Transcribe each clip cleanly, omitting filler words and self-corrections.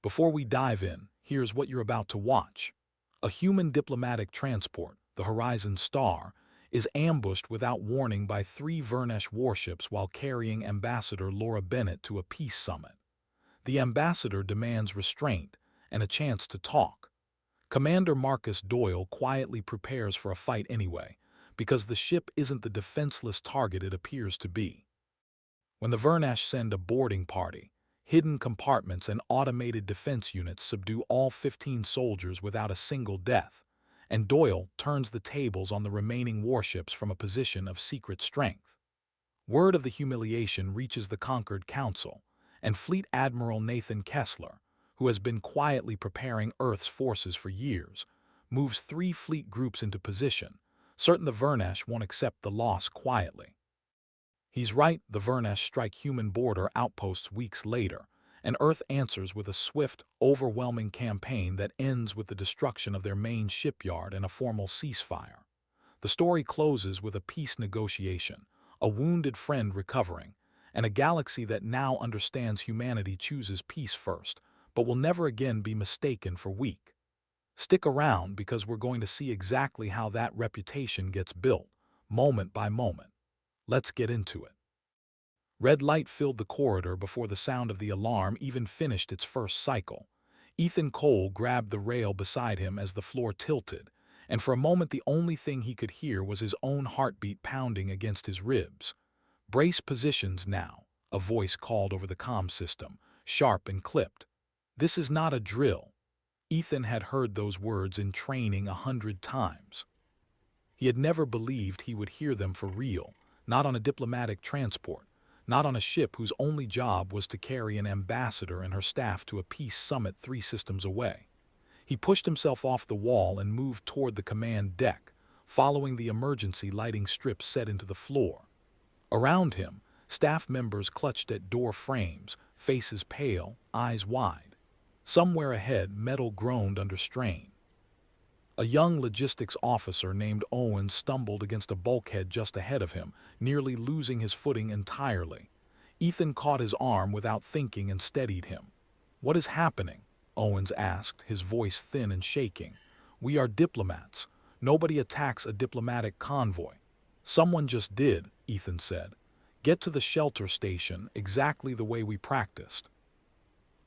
Before we dive in, here's what you're about to watch. A human diplomatic transport, the Horizon Star, is ambushed without warning by three Vernash warships while carrying Ambassador Laura Bennett to a peace summit. The ambassador demands restraint and a chance to talk. Commander Marcus Doyle quietly prepares for a fight anyway, because the ship isn't the defenseless target it appears to be. When the Vernash send a boarding party, hidden compartments and automated defense units subdue all 15 soldiers without a single death, and Doyle turns the tables on the remaining warships from a position of secret strength. Word of the humiliation reaches the conquered council, and Fleet Admiral Nathan Kessler, who has been quietly preparing Earth's forces for years, moves 3 fleet groups into position, certain the Vernash won't accept the loss quietly. He's right, the Vernash strike human border outposts weeks later, and Earth answers with a swift, overwhelming campaign that ends with the destruction of their main shipyard and a formal ceasefire. The story closes with a peace negotiation, a wounded friend recovering, and a galaxy that now understands humanity chooses peace first, but will never again be mistaken for weak. Stick around because we're going to see exactly how that reputation gets built, moment by moment. Let's get into it. Red light filled the corridor before the sound of the alarm even finished its first cycle. Ethan Cole grabbed the rail beside him as the floor tilted, and for a moment the only thing he could hear was his own heartbeat pounding against his ribs. "Brace positions now," a voice called over the comm system, sharp and clipped. "This is not a drill." Ethan had heard those words in training 100 times. He had never believed he would hear them for real, not on a diplomatic transport, not on a ship whose only job was to carry an ambassador and her staff to a peace summit 3 systems away. He pushed himself off the wall and moved toward the command deck, following the emergency lighting strips set into the floor. Around him, staff members clutched at door frames, faces pale, eyes wide. Somewhere ahead, metal groaned under strain. A young logistics officer named Owen stumbled against a bulkhead just ahead of him, nearly losing his footing entirely. Ethan caught his arm without thinking and steadied him. "What is happening?" Owens asked, his voice thin and shaking. "We are diplomats. Nobody attacks a diplomatic convoy." "Someone just did," Ethan said. "Get to the shelter station exactly the way we practiced."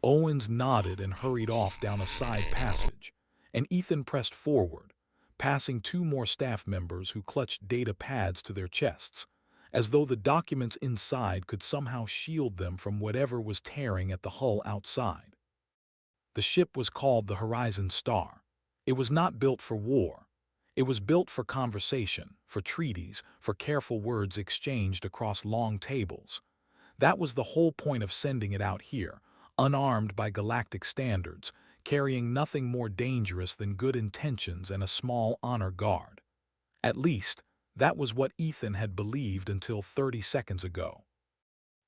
Owens nodded and hurried off down a side passage, and Ethan pressed forward, passing 2 more staff members who clutched data pads to their chests, as though the documents inside could somehow shield them from whatever was tearing at the hull outside. The ship was called the Horizon Star. It was not built for war. It was built for conversation, for treaties, for careful words exchanged across long tables. That was the whole point of sending it out here, unarmed by galactic standards, carrying nothing more dangerous than good intentions and a small honor guard. At least, that was what Ethan had believed until 30 seconds ago.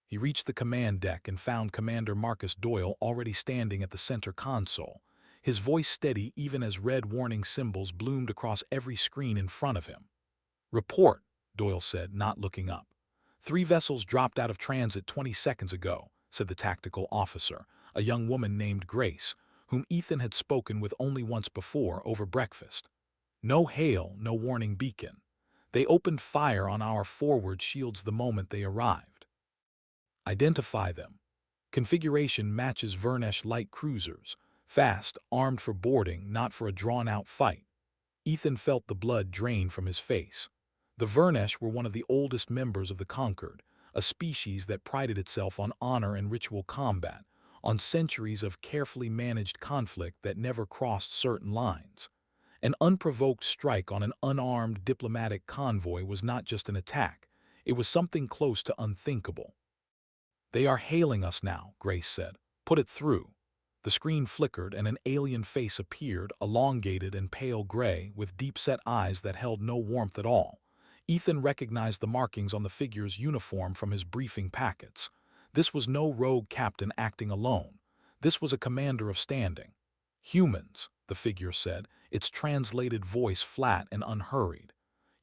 He reached the command deck and found Commander Marcus Doyle already standing at the center console, his voice steady even as red warning symbols bloomed across every screen in front of him. "Report," Doyle said, not looking up. "3 vessels dropped out of transit 20 seconds ago," said the tactical officer, a young woman named Grace, whom Ethan had spoken with only once before over breakfast. "No hail, no warning beacon. They opened fire on our forward shields the moment they arrived." "Identify them." "Configuration matches Vernash light cruisers, fast, armed for boarding, not for a drawn-out fight." Ethan felt the blood drain from his face. The Vernash were one of the oldest members of the Conquered, a species that prided itself on honor and ritual combat, on centuries of carefully managed conflict that never crossed certain lines. An unprovoked strike on an unarmed diplomatic convoy was not just an attack, it was something close to unthinkable. "They are hailing us now," Grace said. "Put it through." The screen flickered and an alien face appeared, elongated and pale gray, with deep-set eyes that held no warmth at all. Ethan recognized the markings on the figure's uniform from his briefing packets. This was no rogue captain acting alone. This was a commander of standing. "Humans," the figure said, its translated voice flat and unhurried.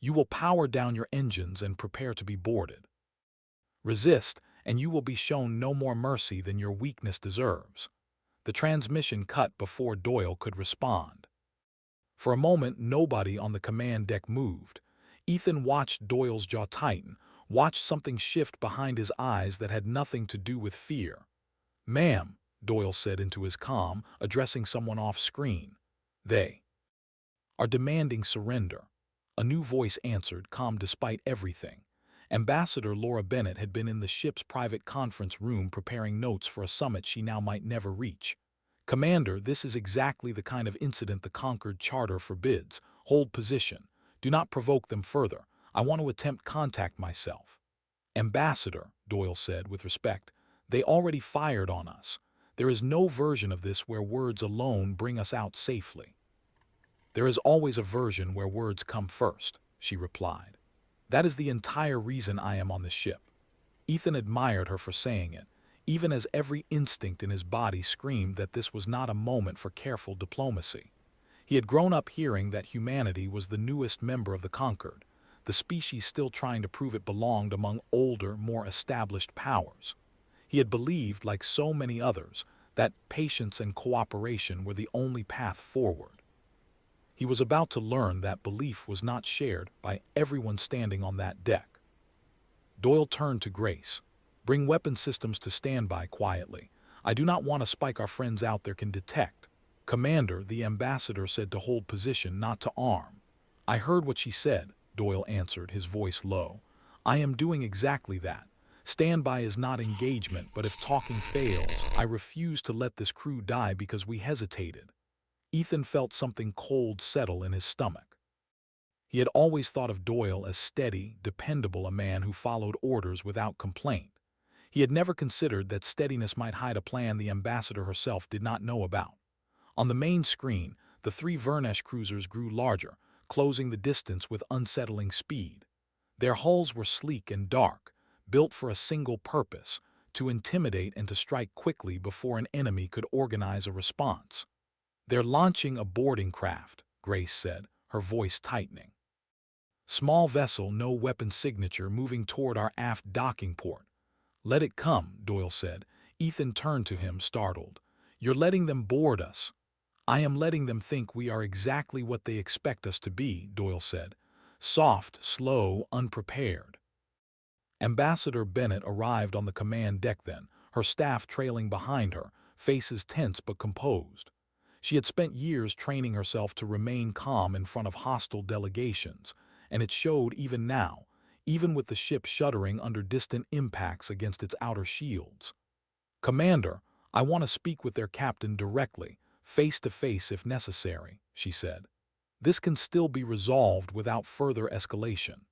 "You will power down your engines and prepare to be boarded. Resist, and you will be shown no more mercy than your weakness deserves." The transmission cut before Doyle could respond. For a moment, nobody on the command deck moved. Ethan watched Doyle's jaw tighten, watched something shift behind his eyes that had nothing to do with fear. "Ma'am," Doyle said into his comm, addressing someone off-screen. "They are demanding surrender." A new voice answered, calm despite everything. Ambassador Laura Bennett had been in the ship's private conference room preparing notes for a summit she now might never reach. "Commander, this is exactly the kind of incident the Concord Charter forbids. Hold position. Do not provoke them further. I want to attempt contact myself." "Ambassador," Doyle said with respect, "they already fired on us. There is no version of this where words alone bring us out safely." "There is always a version where words come first," she replied. "That is the entire reason I am on the ship." Ethan admired her for saying it, even as every instinct in his body screamed that this was not a moment for careful diplomacy. He had grown up hearing that humanity was the newest member of the conquered, the species still trying to prove it belonged among older, more established powers. He had believed, like so many others, that patience and cooperation were the only path forward. He was about to learn that belief was not shared by everyone standing on that deck. Doyle turned to Grace. "Bring weapon systems to standby quietly. I do not want a spike our friends out there can detect." "Commander," the ambassador said to hold position, not to arm. "I heard what she said," Doyle answered, his voice low. "I am doing exactly that. Standby is not engagement, but if talking fails, I refuse to let this crew die because we hesitated." Ethan felt something cold settle in his stomach. He had always thought of Doyle as steady, dependable, a man who followed orders without complaint. He had never considered that steadiness might hide a plan the ambassador herself did not know about. On the main screen, the three Vernash cruisers grew larger, closing the distance with unsettling speed. Their hulls were sleek and dark, built for a single purpose: to intimidate and to strike quickly before an enemy could organize a response. "They're launching a boarding craft," Grace said, her voice tightening. "Small vessel, no weapon signature, moving toward our aft docking port." "Let it come," Doyle said. Ethan turned to him, startled. "You're letting them board us." "I am letting them think we are exactly what they expect us to be," Doyle said. "Soft, slow, unprepared." Ambassador Bennett arrived on the command deck then, her staff trailing behind her, faces tense but composed. She had spent years training herself to remain calm in front of hostile delegations, and it showed even now, even with the ship shuddering under distant impacts against its outer shields. "Commander, I want to speak with their captain directly, face to face if necessary," she said. "This can still be resolved without further escalation."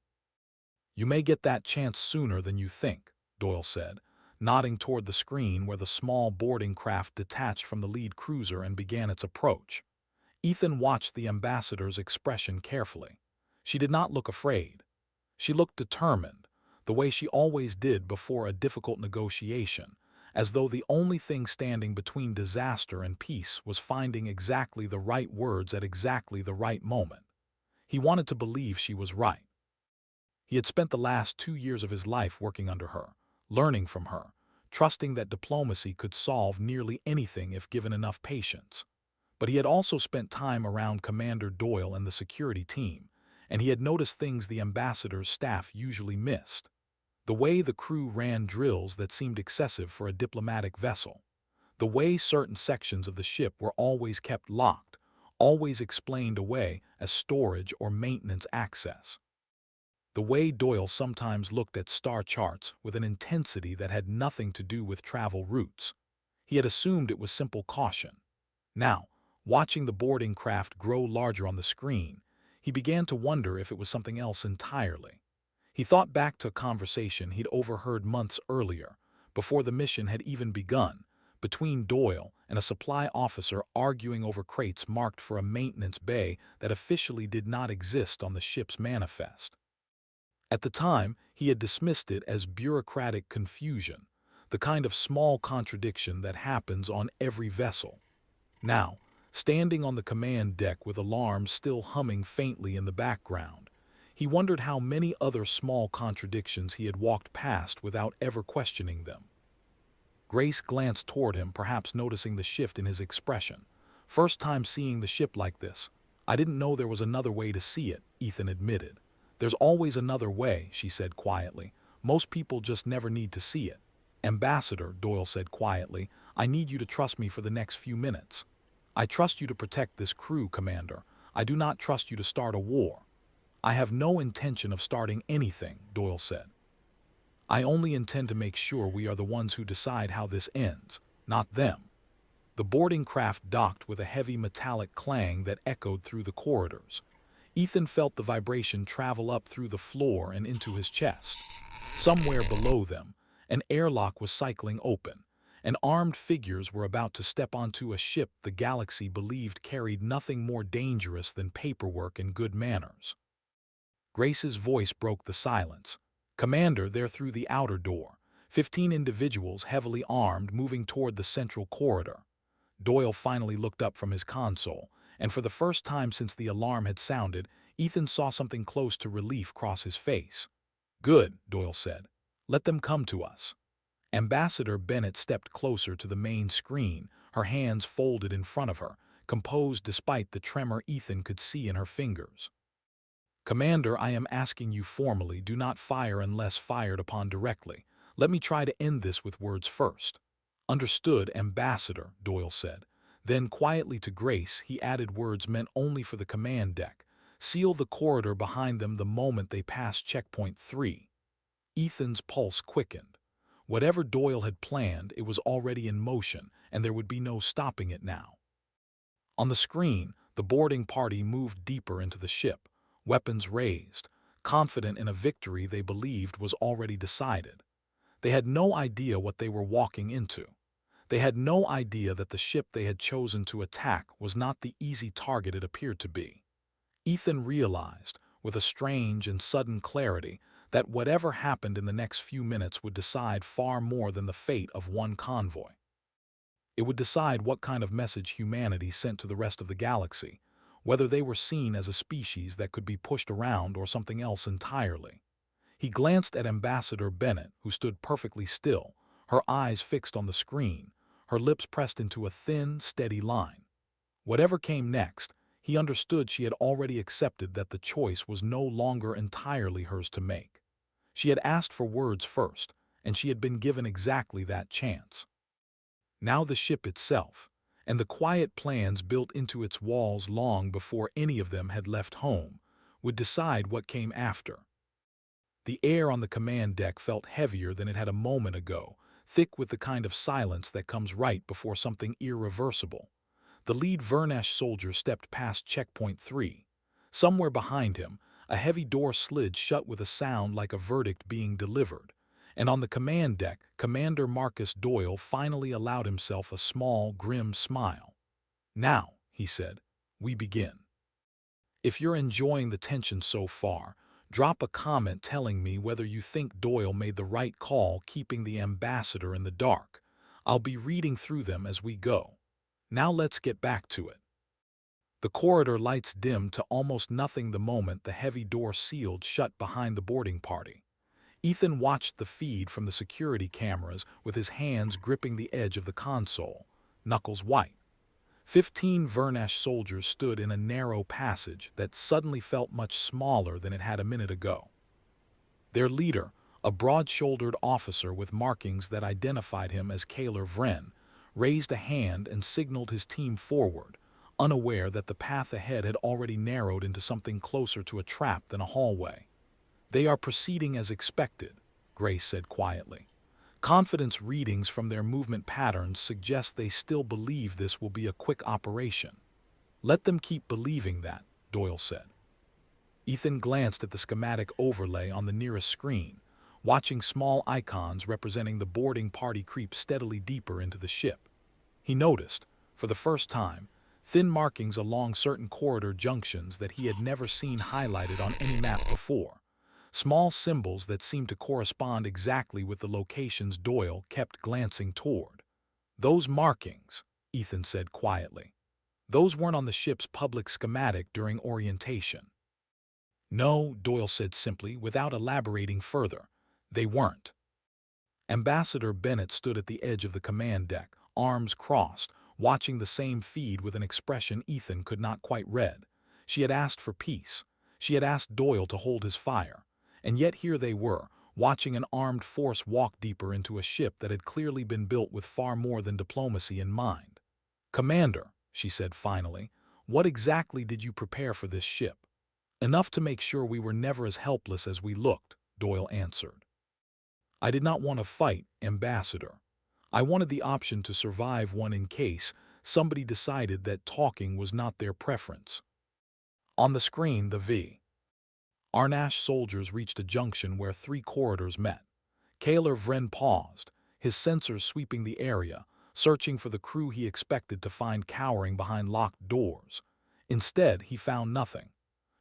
"You may get that chance sooner than you think," Doyle said, nodding toward the screen where the small boarding craft detached from the lead cruiser and began its approach. Ethan watched the ambassador's expression carefully. She did not look afraid. She looked determined, the way she always did before a difficult negotiation, as though the only thing standing between disaster and peace was finding exactly the right words at exactly the right moment. He wanted to believe she was right. He had spent the last 2 years of his life working under her, learning from her, trusting that diplomacy could solve nearly anything if given enough patience. But he had also spent time around Commander Doyle and the security team, and he had noticed things the ambassador's staff usually missed. The way the crew ran drills that seemed excessive for a diplomatic vessel. The way certain sections of the ship were always kept locked, always explained away as storage or maintenance access. The way Doyle sometimes looked at star charts with an intensity that had nothing to do with travel routes. He had assumed it was simple caution. Now, watching the boarding craft grow larger on the screen, he began to wonder if it was something else entirely. He thought back to a conversation he'd overheard months earlier, before the mission had even begun, between Doyle and a supply officer arguing over crates marked for a maintenance bay that officially did not exist on the ship's manifest. At the time, he had dismissed it as bureaucratic confusion, the kind of small contradiction that happens on every vessel. Now, standing on the command deck with alarms still humming faintly in the background, he wondered how many other small contradictions he had walked past without ever questioning them. Grace glanced toward him, perhaps noticing the shift in his expression. "First time seeing the ship like this. I didn't know there was another way to see it," Ethan admitted. "There's always another way," she said quietly. "Most people just never need to see it." "Ambassador," Doyle said quietly, "I need you to trust me for the next few minutes." "I trust you to protect this crew, Commander. I do not trust you to start a war." "I have no intention of starting anything," Doyle said. "I only intend to make sure we are the ones who decide how this ends, not them." The boarding craft docked with a heavy metallic clang that echoed through the corridors. Ethan felt the vibration travel up through the floor and into his chest. Somewhere below them, an airlock was cycling open, and armed figures were about to step onto a ship the galaxy believed carried nothing more dangerous than paperwork and good manners. Grace's voice broke the silence. "Commander, they're through the outer door. 15 individuals, heavily armed, moving toward the central corridor." Doyle finally looked up from his console, and for the first time since the alarm had sounded, Ethan saw something close to relief cross his face. "Good," Doyle said. "Let them come to us." Ambassador Bennett stepped closer to the main screen, her hands folded in front of her, composed despite the tremor Ethan could see in her fingers. "Commander, I am asking you formally, do not fire unless fired upon directly. Let me try to end this with words first." "Understood, Ambassador," Doyle said. Then, quietly to Grace, he added words meant only for the command deck. "Seal the corridor behind them the moment they pass checkpoint 3. Ethan's pulse quickened. Whatever Doyle had planned, it was already in motion, and there would be no stopping it now. On the screen, the boarding party moved deeper into the ship, weapons raised, confident in a victory they believed was already decided. They had no idea what they were walking into. They had no idea that the ship they had chosen to attack was not the easy target it appeared to be. Ethan realized, with a strange and sudden clarity, that whatever happened in the next few minutes would decide far more than the fate of one convoy. It would decide what kind of message humanity sent to the rest of the galaxy, whether they were seen as a species that could be pushed around or something else entirely. He glanced at Ambassador Bennett, who stood perfectly still, her eyes fixed on the screen, her lips pressed into a thin, steady line. Whatever came next, he understood she had already accepted that the choice was no longer entirely hers to make. She had asked for words first, and she had been given exactly that chance. Now the ship itself, and the quiet plans built into its walls long before any of them had left home, would decide what came after. The air on the command deck felt heavier than it had a moment ago, thick with the kind of silence that comes right before something irreversible. The lead Vernash soldier stepped past checkpoint 3. Somewhere behind him, a heavy door slid shut with a sound like a verdict being delivered, and on the command deck, Commander Marcus Doyle finally allowed himself a small, grim smile. "Now," he said, "we begin. If you're enjoying the tension so far, drop a comment telling me whether you think Doyle made the right call keeping the ambassador in the dark. I'll be reading through them as we go. Now let's get back to it." The corridor lights dimmed to almost nothing the moment the heavy door sealed shut behind the boarding party. Ethan watched the feed from the security cameras with his hands gripping the edge of the console, knuckles white. 15 Vernash soldiers stood in a narrow passage that suddenly felt much smaller than it had a minute ago. Their leader, a broad-shouldered officer with markings that identified him as Kaler Vren, raised a hand and signaled his team forward, unaware that the path ahead had already narrowed into something closer to a trap than a hallway. "They are proceeding as expected," Grace said quietly. "Confidence readings from their movement patterns suggest they still believe this will be a quick operation." "Let them keep believing that," Doyle said. Ethan glanced at the schematic overlay on the nearest screen, watching small icons representing the boarding party creep steadily deeper into the ship. He noticed, for the first time, thin markings along certain corridor junctions that he had never seen highlighted on any map before. Small symbols that seemed to correspond exactly with the locations Doyle kept glancing toward. "Those markings," Ethan said quietly. "Those weren't on the ship's public schematic during orientation." "No," Doyle said simply, without elaborating further. "They weren't." Ambassador Bennett stood at the edge of the command deck, arms crossed, watching the same feed with an expression Ethan could not quite read. She had asked for peace. She had asked Doyle to hold his fire. And yet here they were, watching an armed force walk deeper into a ship that had clearly been built with far more than diplomacy in mind. "Commander," she said finally, "what exactly did you prepare for this ship?" "Enough to make sure we were never as helpless as we looked," Doyle answered. "I did not want to fight, Ambassador. I wanted the option to survive one in case somebody decided that talking was not their preference." On the screen, the Vernash soldiers reached a junction where three corridors met. Kaler Vren paused, his sensors sweeping the area, searching for the crew he expected to find cowering behind locked doors. Instead, he found nothing.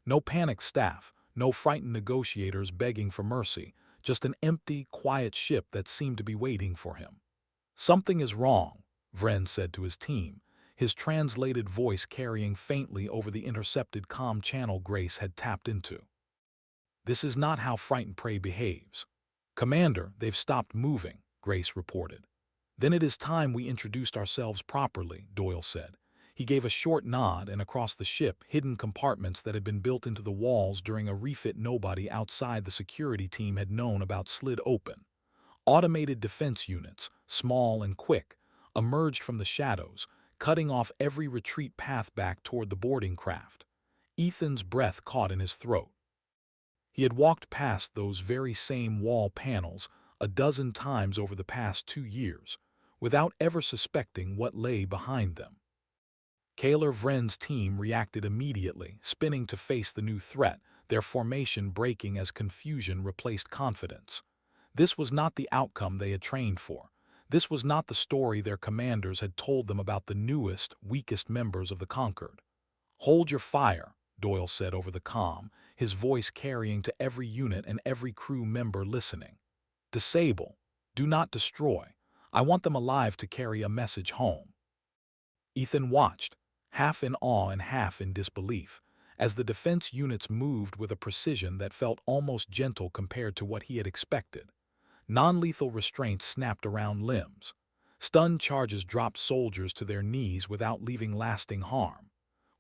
No panicked staff, no frightened negotiators begging for mercy, just an empty, quiet ship that seemed to be waiting for him. "Something is wrong," Vren said to his team, his translated voice carrying faintly over the intercepted comm channel Grace had tapped into. "This is not how frightened prey behaves." "Commander, they've stopped moving," Grace reported. "Then it is time we introduced ourselves properly," Doyle said. He gave a short nod, and across the ship, hidden compartments that had been built into the walls during a refit nobody outside the security team had known about slid open. Automated defense units, small and quick, emerged from the shadows, cutting off every retreat path back toward the boarding craft. Ethan's breath caught in his throat. He had walked past those very same wall panels a dozen times over the past 2 years, without ever suspecting what lay behind them. Kaler Vren's team reacted immediately, spinning to face the new threat, their formation breaking as confusion replaced confidence. This was not the outcome they had trained for. This was not the story their commanders had told them about the newest, weakest members of the Conquered. "Hold your fire," Doyle said over the comm, his voice carrying to every unit and every crew member listening. "Disable. Do not destroy. I want them alive to carry a message home." Ethan watched, half in awe and half in disbelief, as the defense units moved with a precision that felt almost gentle compared to what he had expected. Non-lethal restraints snapped around limbs. Stun charges dropped soldiers to their knees without leaving lasting harm.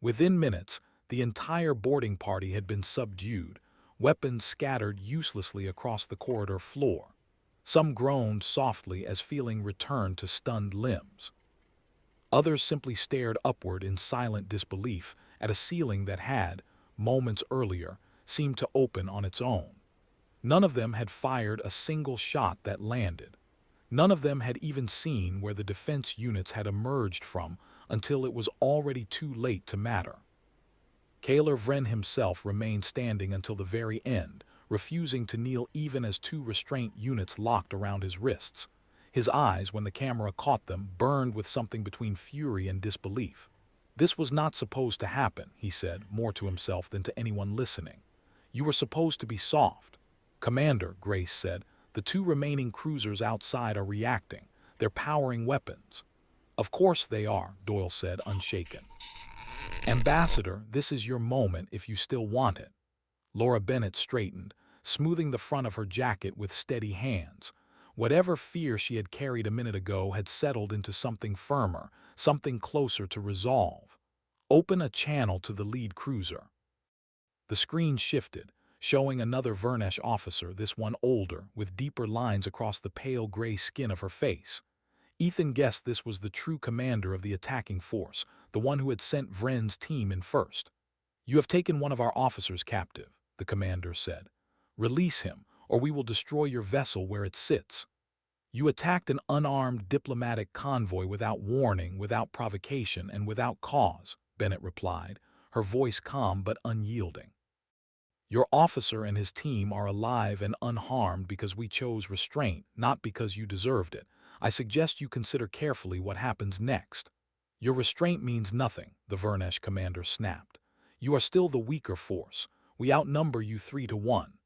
Within minutes, the entire boarding party had been subdued, weapons scattered uselessly across the corridor floor. Some groaned softly as feeling returned to stunned limbs. Others simply stared upward in silent disbelief at a ceiling that had, moments earlier, seemed to open on its own. None of them had fired a single shot that landed. None of them had even seen where the defense units had emerged from until it was already too late to matter. Kaler Vren himself remained standing until the very end, refusing to kneel even as two restraint units locked around his wrists. His eyes, when the camera caught them, burned with something between fury and disbelief. "This was not supposed to happen," he said, more to himself than to anyone listening. "You were supposed to be soft." "Commander," Grace said, "the two remaining cruisers outside are reacting. They're powering weapons." "Of course they are," Doyle said, unshaken. "Ambassador, this is your moment if you still want it." Laura Bennett straightened, smoothing the front of her jacket with steady hands. Whatever fear she had carried a minute ago had settled into something firmer, something closer to resolve. "Open a channel to the lead cruiser." The screen shifted, showing another Vernash officer, this one older, with deeper lines across the pale gray skin of her face. Ethan guessed this was the true commander of the attacking force, the one who had sent Vren's team in first. "You have taken one of our officers captive," the commander said. "Release him, or we will destroy your vessel where it sits." "You attacked an unarmed diplomatic convoy without warning, without provocation, and without cause," Bennett replied, her voice calm but unyielding. "Your officer and his team are alive and unharmed because we chose restraint, not because you deserved it. I suggest you consider carefully what happens next." "Your restraint means nothing," the Vernash commander snapped. "You are still the weaker force. We outnumber you 3-1.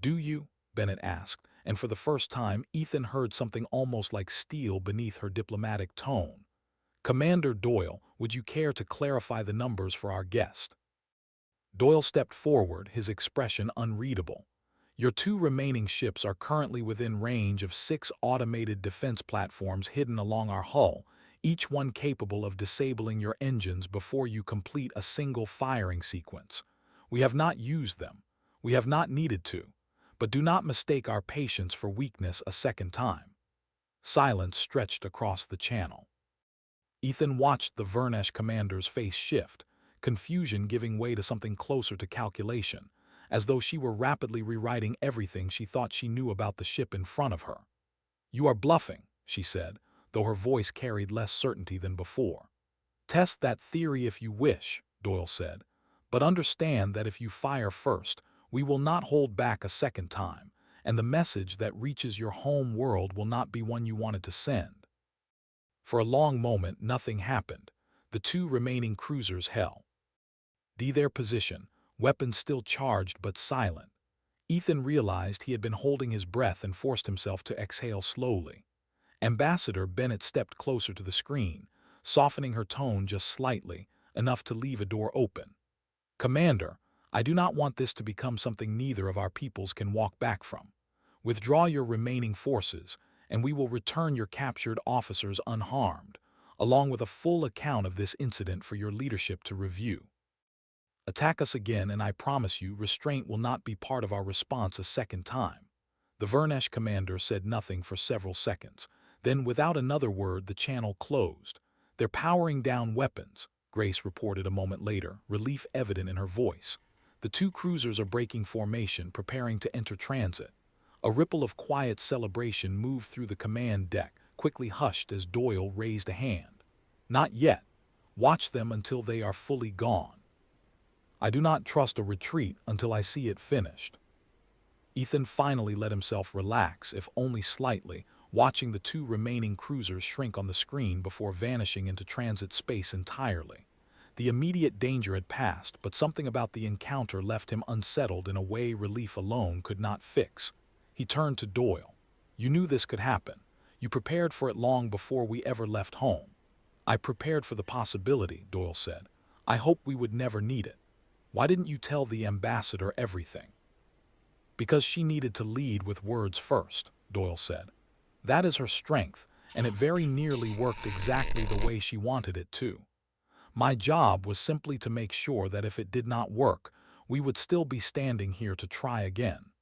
"Do you?" Bennett asked, and for the first time Ethan heard something almost like steel beneath her diplomatic tone. "Commander Doyle, would you care to clarify the numbers for our guest?" Doyle stepped forward, his expression unreadable. Your two remaining ships are currently within range of 6 automated defense platforms hidden along our hull, each one capable of disabling your engines before you complete a single firing sequence. We have not used them. We have not needed to. But do not mistake our patience for weakness a second time. Silence stretched across the channel. Ethan watched the Vernash commander's face shift, confusion giving way to something closer to calculation, as though she were rapidly rewriting everything she thought she knew about the ship in front of her. "You are bluffing," she said, though her voice carried less certainty than before. "Test that theory if you wish," Doyle said, "but understand that if you fire first, we will not hold back a second time, and the message that reaches your home world will not be one you wanted to send." For a long moment, nothing happened. The two remaining cruisers held their position, weapons still charged but silent. Ethan realized he had been holding his breath and forced himself to exhale slowly. Ambassador Bennett stepped closer to the screen, softening her tone just slightly, enough to leave a door open. "Commander, I do not want this to become something neither of our peoples can walk back from. Withdraw your remaining forces, and we will return your captured officers unharmed, along with a full account of this incident for your leadership to review. Attack us again, and I promise you restraint will not be part of our response a second time." The Vernash commander said nothing for several seconds. Then, without another word, the channel closed. "They're powering down weapons," Grace reported a moment later, relief evident in her voice. "The two cruisers are breaking formation, preparing to enter transit." A ripple of quiet celebration moved through the command deck, quickly hushed as Doyle raised a hand. "Not yet. Watch them until they are fully gone. I do not trust a retreat until I see it finished." Ethan finally let himself relax, if only slightly, watching the two remaining cruisers shrink on the screen before vanishing into transit space entirely. The immediate danger had passed, but something about the encounter left him unsettled in a way relief alone could not fix. He turned to Doyle. "You knew this could happen. You prepared for it long before we ever left home." "I prepared for the possibility," Doyle said. "I hoped we would never need it." "Why didn't you tell the ambassador everything?" "Because she needed to lead with words first," Doyle said. "That is her strength, and it very nearly worked exactly the way she wanted it to. My job was simply to make sure that if it did not work, we would still be standing here to try again."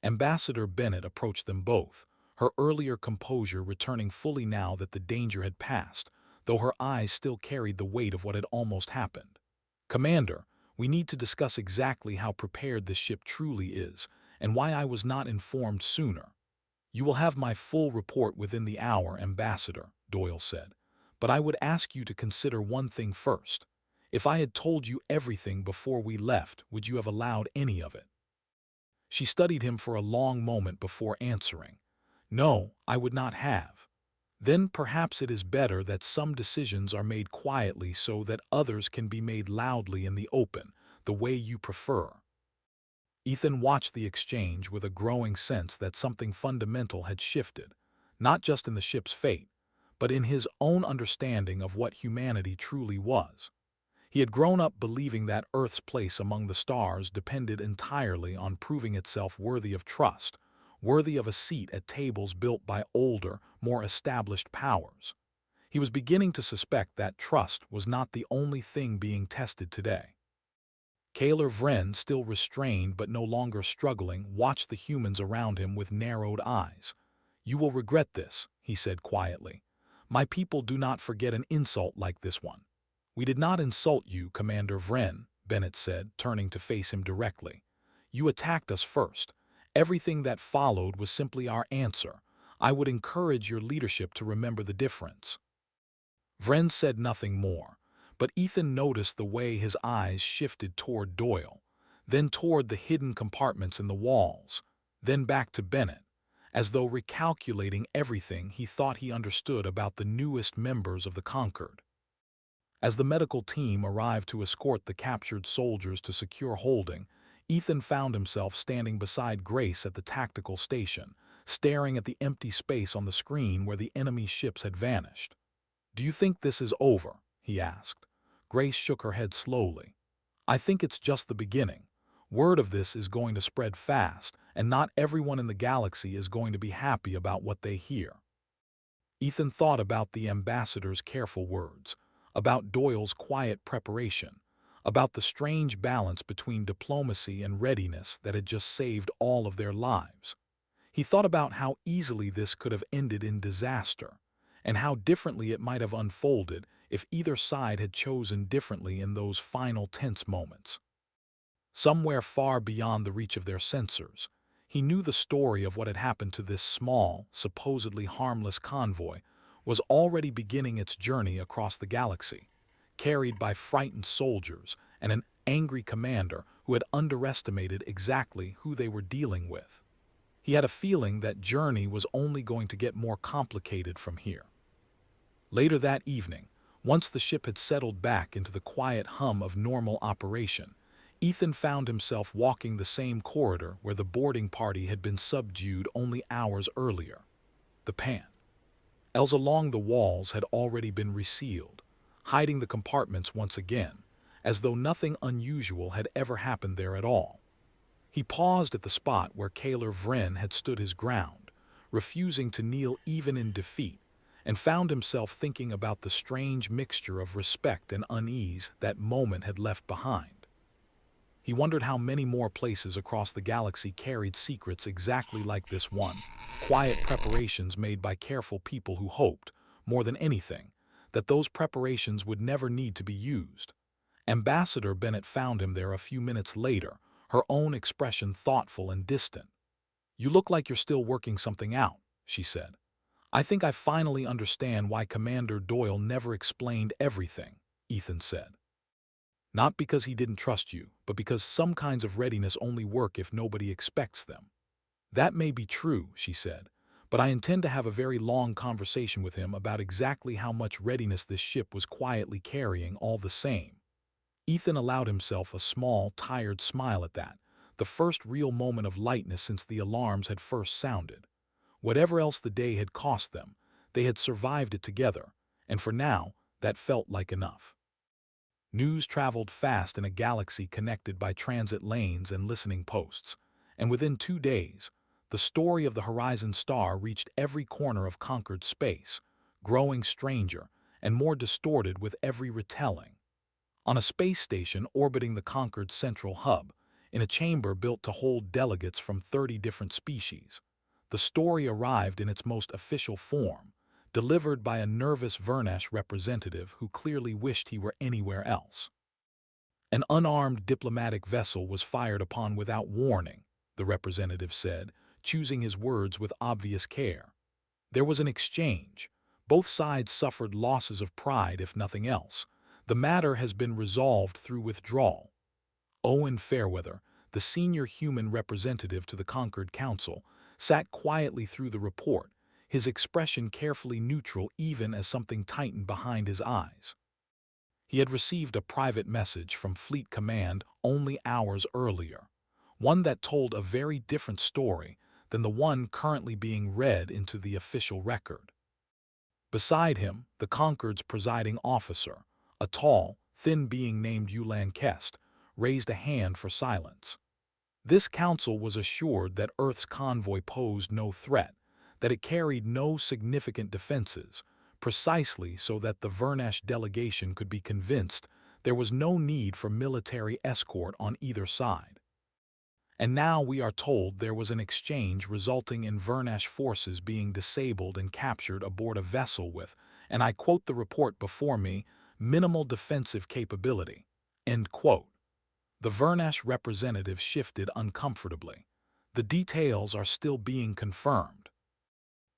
Ambassador Bennett approached them both, her earlier composure returning fully now that the danger had passed, though her eyes still carried the weight of what had almost happened. "Commander, we need to discuss exactly how prepared this ship truly is, and why I was not informed sooner." "You will have my full report within the hour, Ambassador," Doyle said. "But I would ask you to consider one thing first. If I had told you everything before we left, would you have allowed any of it?" She studied him for a long moment before answering. "No, I would not have." "Then perhaps it is better that some decisions are made quietly so that others can be made loudly in the open, the way you prefer." Ethan watched the exchange with a growing sense that something fundamental had shifted, not just in the ship's fate, but in his own understanding of what humanity truly was. He had grown up believing that Earth's place among the stars depended entirely on proving itself worthy of trust, worthy of a seat at tables built by older, more established powers. He was beginning to suspect that trust was not the only thing being tested today. Kaler Vren, still restrained but no longer struggling, watched the humans around him with narrowed eyes. "You will regret this," he said quietly. "My people do not forget an insult like this one." "We did not insult you, Commander Vren," Bennett said, turning to face him directly. "You attacked us first. Everything that followed was simply our answer. I would encourage your leadership to remember the difference." Vren said nothing more, but Ethan noticed the way his eyes shifted toward Doyle, then toward the hidden compartments in the walls, then back to Bennett, as though recalculating everything he thought he understood about the newest members of the Concord. As the medical team arrived to escort the captured soldiers to secure holding, Ethan found himself standing beside Grace at the tactical station, staring at the empty space on the screen where the enemy ships had vanished. "Do you think this is over?" he asked. Grace shook her head slowly. "I think it's just the beginning. Word of this is going to spread fast, and not everyone in the galaxy is going to be happy about what they hear. Ethan thought about the ambassador's careful words, about Doyle's quiet preparation, about the strange balance between diplomacy and readiness that had just saved all of their lives. He thought about how easily this could have ended in disaster, and how differently it might have unfolded if either side had chosen differently in those final tense moments. Somewhere far beyond the reach of their sensors, he knew the story of what had happened to this small, supposedly harmless convoy was already beginning its journey across the galaxy, carried by frightened soldiers and an angry commander who had underestimated exactly who they were dealing with. He had a feeling that journey was only going to get more complicated from here. Later that evening, once the ship had settled back into the quiet hum of normal operation, Ethan found himself walking the same corridor where the boarding party had been subdued only hours earlier. The panels along the walls had already been resealed, hiding the compartments once again, as though nothing unusual had ever happened there at all. He paused at the spot where Kaler Vren had stood his ground, refusing to kneel even in defeat, and found himself thinking about the strange mixture of respect and unease that moment had left behind. He wondered how many more places across the galaxy carried secrets exactly like this one, quiet preparations made by careful people who hoped, more than anything, that those preparations would never need to be used. Ambassador Bennett found him there a few minutes later, her own expression thoughtful and distant. "You look like you're still working something out," she said. "I think I finally understand why Commander Doyle never explained everything," Ethan said. "Not because he didn't trust you, but because some kinds of readiness only work if nobody expects them." "That may be true," she said, "but I intend to have a very long conversation with him about exactly how much readiness this ship was quietly carrying all the same." Ethan allowed himself a small, tired smile at that, the first real moment of lightness since the alarms had first sounded. Whatever else the day had cost them, they had survived it together, and for now, that felt like enough. News traveled fast in a galaxy connected by transit lanes and listening posts, and within 2 days, the story of the Horizon Star reached every corner of conquered space, growing stranger and more distorted with every retelling. On a space station orbiting the conquered central hub, in a chamber built to hold delegates from 30 different species, the story arrived in its most official form, delivered by a nervous Vernash representative who clearly wished he were anywhere else. "An unarmed diplomatic vessel was fired upon without warning," the representative said, choosing his words with obvious care. "There was an exchange. Both sides suffered losses of pride, if nothing else. The matter has been resolved through withdrawal." Owen Fairweather, the senior human representative to the Conquered Council, sat quietly through the report, his expression carefully neutral even as something tightened behind his eyes. He had received a private message from Fleet Command only hours earlier, one that told a very different story than the one currently being read into the official record. Beside him, the Concord's presiding officer, a tall, thin being named Ulan Kest, raised a hand for silence. This council was assured that Earth's convoy posed no threat, that it carried no significant defenses, precisely so that the Vernash delegation could be convinced there was no need for military escort on either side. And now we are told there was an exchange resulting in Vernash forces being disabled and captured aboard a vessel with, and I quote the report before me, "minimal defensive capability." End quote. The Vernash representative shifted uncomfortably. "The details are still being confirmed."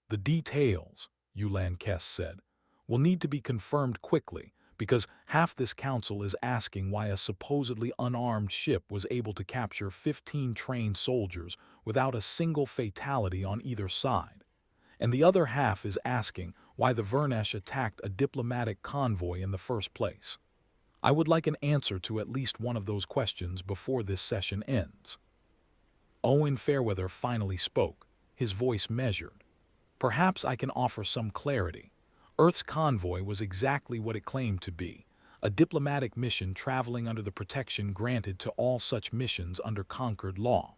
"The details," Ulan Kess said, "will need to be confirmed quickly because half this council is asking why a supposedly unarmed ship was able to capture 15 trained soldiers without a single fatality on either side. And the other half is asking why the Vernash attacked a diplomatic convoy in the first place. I would like an answer to at least one of those questions before this session ends." Owen Fairweather finally spoke, his voice measured. "Perhaps I can offer some clarity. Earth's convoy was exactly what it claimed to be, a diplomatic mission traveling under the protection granted to all such missions under conquered law.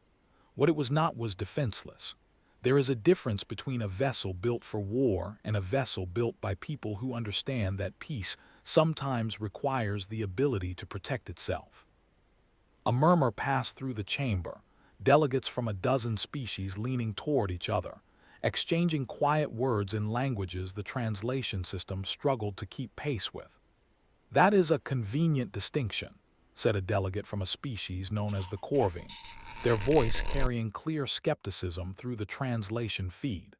What it was not was defenseless. There is a difference between a vessel built for war and a vessel built by people who understand that peace sometimes requires the ability to protect itself. A murmur passed through the chamber, delegates from a dozen species leaning toward each other, exchanging quiet words in languages the translation system struggled to keep pace with. "That is a convenient distinction," said a delegate from a species known as the Corvine, their voice carrying clear skepticism through the translation feed.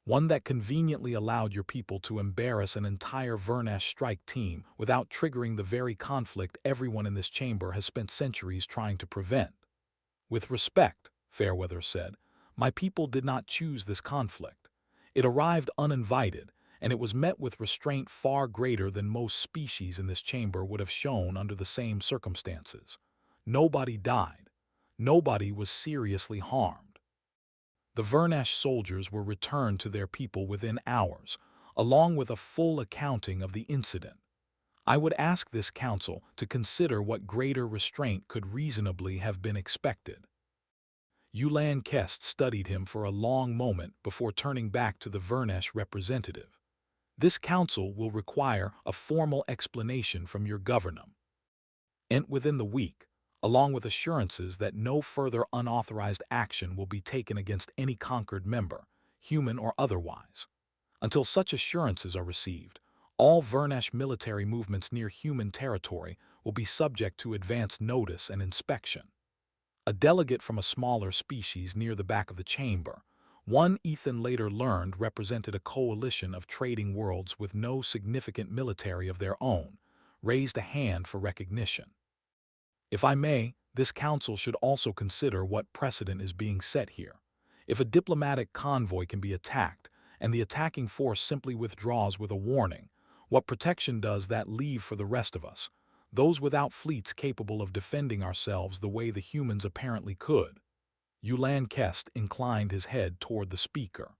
"One that conveniently allowed your people to embarrass an entire Vernash strike team without triggering the very conflict everyone in this chamber has spent centuries trying to prevent." "With respect," Fairweather said, "my people did not choose this conflict. It arrived uninvited, and it was met with restraint far greater than most species in this chamber would have shown under the same circumstances. Nobody died. Nobody was seriously harmed. The Vernash soldiers were returned to their people within hours, along with a full accounting of the incident. I would ask this council to consider what greater restraint could reasonably have been expected." Yulan Kest studied him for a long moment before turning back to the Vernash representative. "This council will require a formal explanation from your governor and within the week, along with assurances that no further unauthorized action will be taken against any conquered member, human or otherwise. Until such assurances are received, all Vernash military movements near human territory will be subject to advance notice and inspection." A delegate from a smaller species near the back of the chamber, one Ethan later learned represented a coalition of trading worlds with no significant military of their own, raised a hand for recognition. "If I may, this council should also consider what precedent is being set here. If a diplomatic convoy can be attacked, and the attacking force simply withdraws with a warning, what protection does that leave for the rest of us, those without fleets capable of defending ourselves the way the humans apparently could?" Yulan Kest inclined his head toward the speaker.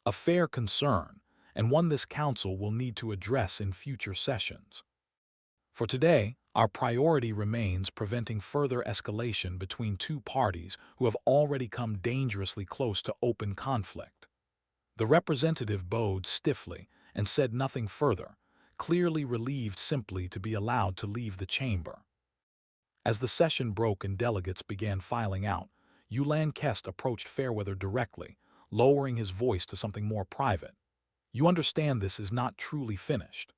"A fair concern, and one this council will need to address in future sessions. For today, our priority remains preventing further escalation between two parties who have already come dangerously close to open conflict." The representative bowed stiffly and said nothing further, clearly relieved simply to be allowed to leave the chamber. As the session broke and delegates began filing out, Yulan Kest approached Fairweather directly, lowering his voice to something more private. "You understand this is not truly finished."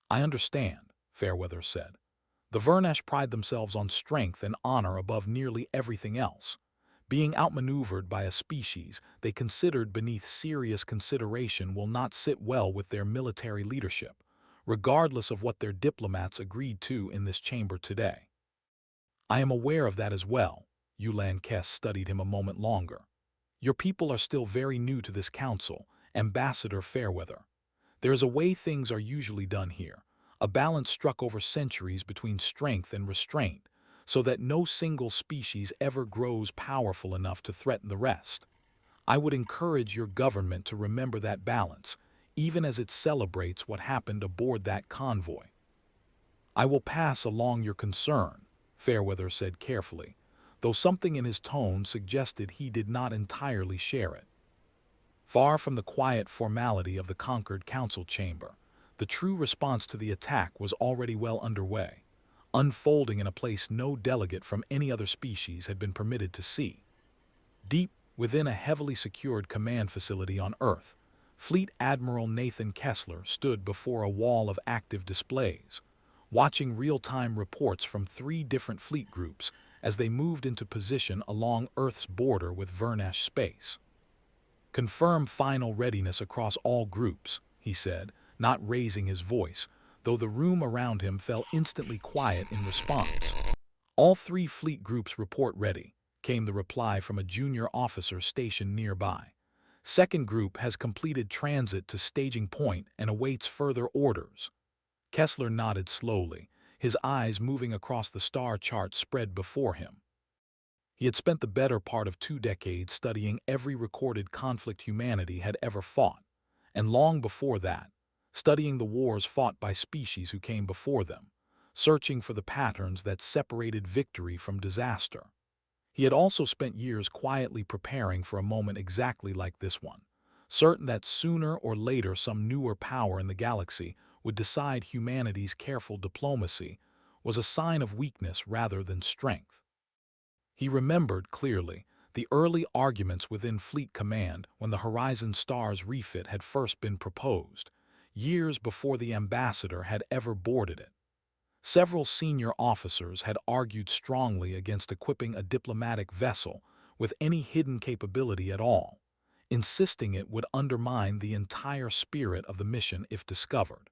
"I understand," Fairweather said. "The Vernash pride themselves on strength and honor above nearly everything else. Being outmaneuvered by a species they considered beneath serious consideration will not sit well with their military leadership, regardless of what their diplomats agreed to in this chamber today." "I am aware of that as well." Yulan Kest studied him a moment longer. "Your people are still very new to this council, Ambassador Fairweather. There is a way things are usually done here, a balance struck over centuries between strength and restraint, so that no single species ever grows powerful enough to threaten the rest. I would encourage your government to remember that balance, even as it celebrates what happened aboard that convoy." "I will pass along your concern," Fairweather said carefully, though something in his tone suggested he did not entirely share it. Far from the quiet formality of the conquered council chamber, the true response to the attack was already well underway, unfolding in a place no delegate from any other species had been permitted to see. Deep within a heavily secured command facility on Earth, Fleet Admiral Nathan Kessler stood before a wall of active displays, watching real-time reports from 3 different fleet groups as they moved into position along Earth's border with Vernash space. "Confirm final readiness across all groups," he said, not raising his voice, though the room around him fell instantly quiet in response. "All 3 fleet groups report ready," came the reply from a junior officer stationed nearby. "Second group has completed transit to staging point and awaits further orders." Kessler nodded slowly, his eyes moving across the star chart spread before him. He had spent the better part of 2 decades studying every recorded conflict humanity had ever fought, and long before that, studying the wars fought by species who came before them, searching for the patterns that separated victory from disaster. He had also spent years quietly preparing for a moment exactly like this one, certain that sooner or later some newer power in the galaxy would decide humanity's careful diplomacy was a sign of weakness rather than strength. He remembered clearly the early arguments within Fleet Command when the Horizon Star's refit had first been proposed, years before the Ambassador had ever boarded it. Several senior officers had argued strongly against equipping a diplomatic vessel with any hidden capability at all, insisting it would undermine the entire spirit of the mission if discovered.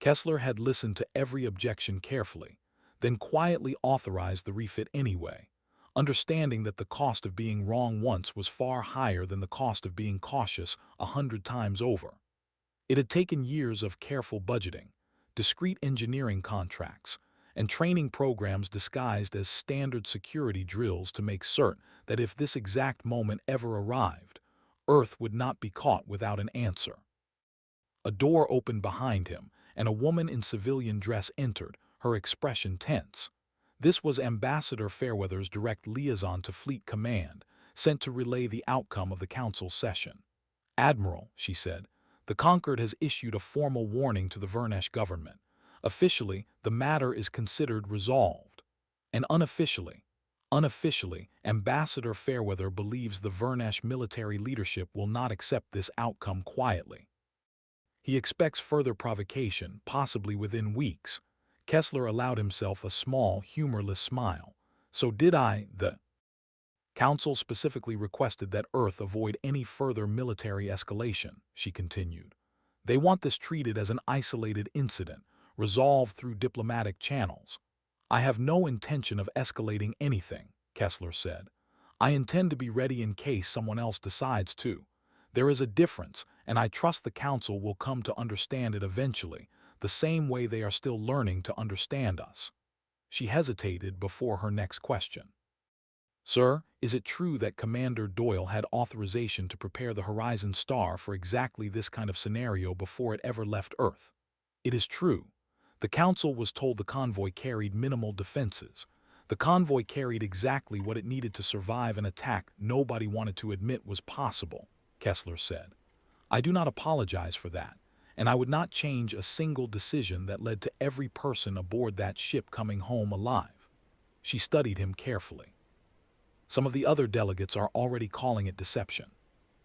Kessler had listened to every objection carefully, then quietly authorized the refit anyway, understanding that the cost of being wrong once was far higher than the cost of being cautious 100 times over. It had taken years of careful budgeting, discrete engineering contracts, and training programs disguised as standard security drills to make certain that if this exact moment ever arrived, Earth would not be caught without an answer. A door opened behind him, and a woman in civilian dress entered, her expression tense. This was Ambassador Fairweather's direct liaison to Fleet Command, sent to relay the outcome of the Council session. "Admiral," she said, "the Concord has issued a formal warning to the Vernash government. Officially, the matter is considered resolved. And unofficially, Ambassador Fairweather believes the Vernash military leadership will not accept this outcome quietly. He expects further provocation, possibly within weeks." Kessler allowed himself a small, humorless smile. "So did I. The Council specifically requested that Earth avoid any further military escalation," she continued. "They want this treated as an isolated incident, resolved through diplomatic channels." "I have no intention of escalating anything," Kessler said. "I intend to be ready in case someone else decides to. There is a difference, and I trust the Council will come to understand it eventually, the same way they are still learning to understand us." She hesitated before her next question. "Sir, is it true that Commander Doyle had authorization to prepare the Horizon Star for exactly this kind of scenario before it ever left Earth?" "It is true. The Council was told the convoy carried minimal defenses. The convoy carried exactly what it needed to survive an attack nobody wanted to admit was possible," Kessler said. "I do not apologize for that, and I would not change a single decision that led to every person aboard that ship coming home alive." She studied him carefully. "Some of the other delegates are already calling it deception."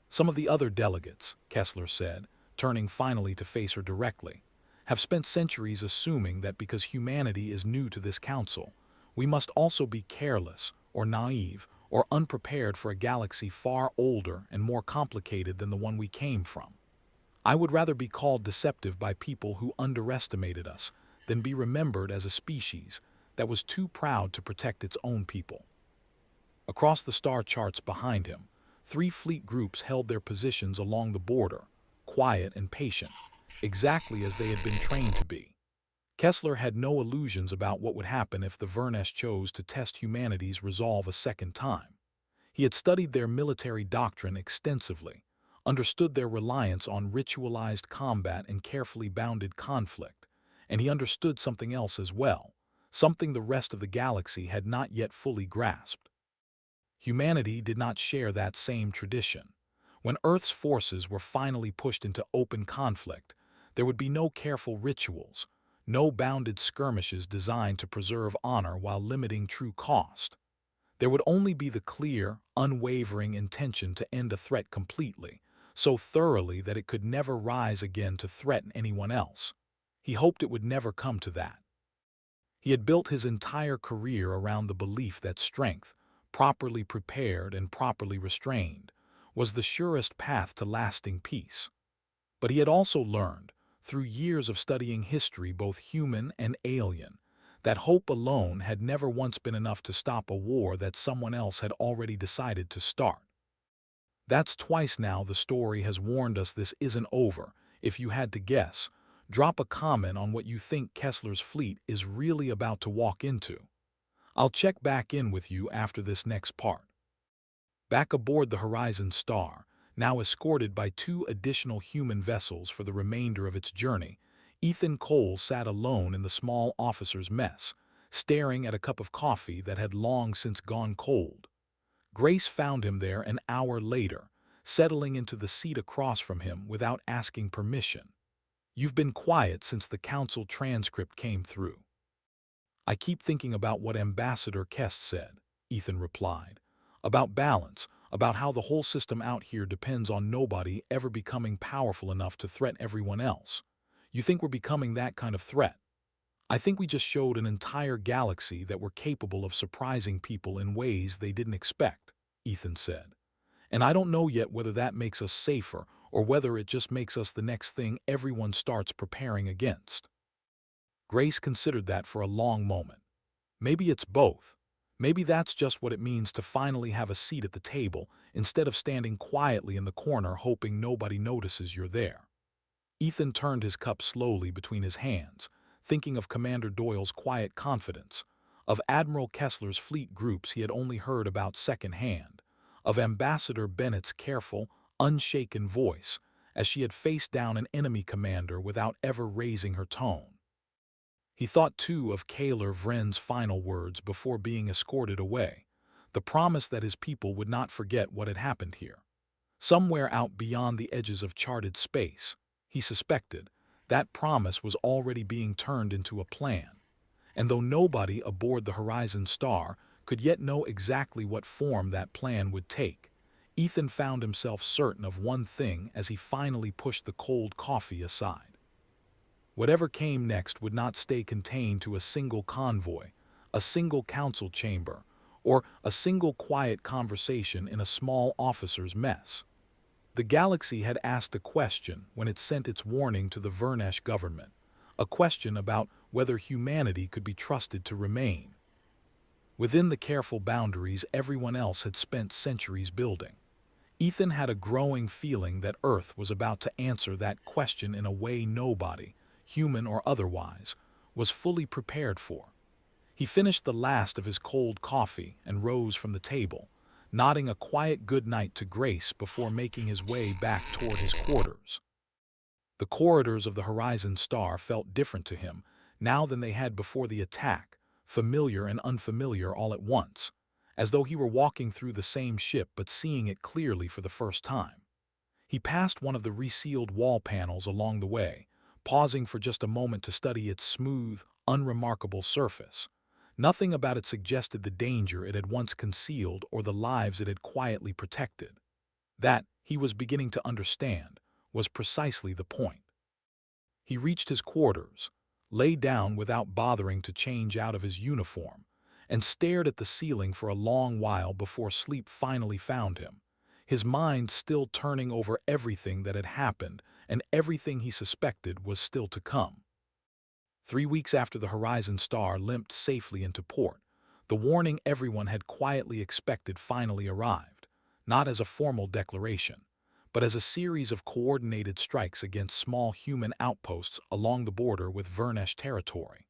"Some of the other delegates," Kessler said, turning finally to face her directly, "have spent centuries assuming that because humanity is new to this council, we must also be careless or naive or unprepared for a galaxy far older and more complicated than the one we came from. I would rather be called deceptive by people who underestimated us than be remembered as a species that was too proud to protect its own people." Across the star charts behind him, 3 fleet groups held their positions along the border, quiet and patient, exactly as they had been trained to be. Kessler had no illusions about what would happen if the Vernash chose to test humanity's resolve a second time. He had studied their military doctrine extensively, understood their reliance on ritualized combat and carefully bounded conflict, and he understood something else as well, something the rest of the galaxy had not yet fully grasped. Humanity did not share that same tradition. When Earth's forces were finally pushed into open conflict, there would be no careful rituals, no bounded skirmishes designed to preserve honor while limiting true cost. There would only be the clear, unwavering intention to end a threat completely, so thoroughly that it could never rise again to threaten anyone else. He hoped it would never come to that. He had built his entire career around the belief that strength, properly prepared and properly restrained, was the surest path to lasting peace. But he had also learned, through years of studying history both human and alien, that hope alone had never once been enough to stop a war that someone else had already decided to start. That's twice now the story has warned us this isn't over. If you had to guess, drop a comment on what you think Kessler's fleet is really about to walk into. I'll check back in with you after this next part. Back aboard the Horizon Star, now escorted by 2 additional human vessels for the remainder of its journey, Ethan Cole sat alone in the small officer's mess, staring at a cup of coffee that had long since gone cold. Grace found him there an hour later, settling into the seat across from him without asking permission. "You've been quiet since the council transcript came through." "I keep thinking about what Ambassador Kessler said," Ethan replied. "About balance, about how the whole system out here depends on nobody ever becoming powerful enough to threaten everyone else. You think we're becoming that kind of threat? I think we just showed an entire galaxy that we're capable of surprising people in ways they didn't expect," Ethan said. "And I don't know yet whether that makes us safer or whether it just makes us the next thing everyone starts preparing against." Grace considered that for a long moment. Maybe it's both. Maybe that's just what it means to finally have a seat at the table instead of standing quietly in the corner hoping nobody notices you're there. Ethan turned his cup slowly between his hands, thinking of Commander Doyle's quiet confidence, of Admiral Kessler's fleet groups he had only heard about secondhand, of Ambassador Bennett's careful, unshaken voice as she had faced down an enemy commander without ever raising her tone. He thought too of Kaler Vren's final words before being escorted away, the promise that his people would not forget what had happened here. Somewhere out beyond the edges of charted space, he suspected, that promise was already being turned into a plan. And though nobody aboard the Horizon Star could yet know exactly what form that plan would take, Ethan found himself certain of one thing as he finally pushed the cold coffee aside. Whatever came next would not stay contained to a single convoy, a single council chamber, or a single quiet conversation in a small officer's mess. The galaxy had asked a question when it sent its warning to the Vernash government, a question about whether humanity could be trusted to remain within the careful boundaries everyone else had spent centuries building. Ethan had a growing feeling that Earth was about to answer that question in a way nobody, human or otherwise, was fully prepared for. He finished the last of his cold coffee and rose from the table, nodding a quiet good night to Grace before making his way back toward his quarters. The corridors of the Horizon Star felt different to him now than they had before the attack, familiar and unfamiliar all at once, as though he were walking through the same ship but seeing it clearly for the first time. He passed one of the resealed wall panels along the way, pausing for just a moment to study its smooth, unremarkable surface. Nothing about it suggested the danger it had once concealed or the lives it had quietly protected. That, he was beginning to understand, was precisely the point. He reached his quarters, lay down without bothering to change out of his uniform, and stared at the ceiling for a long while before sleep finally found him, his mind still turning over everything that had happened and everything he suspected was still to come. 3 weeks after the Horizon Star limped safely into port, the warning everyone had quietly expected finally arrived, not as a formal declaration, but as a series of coordinated strikes against small human outposts along the border with Vernash territory.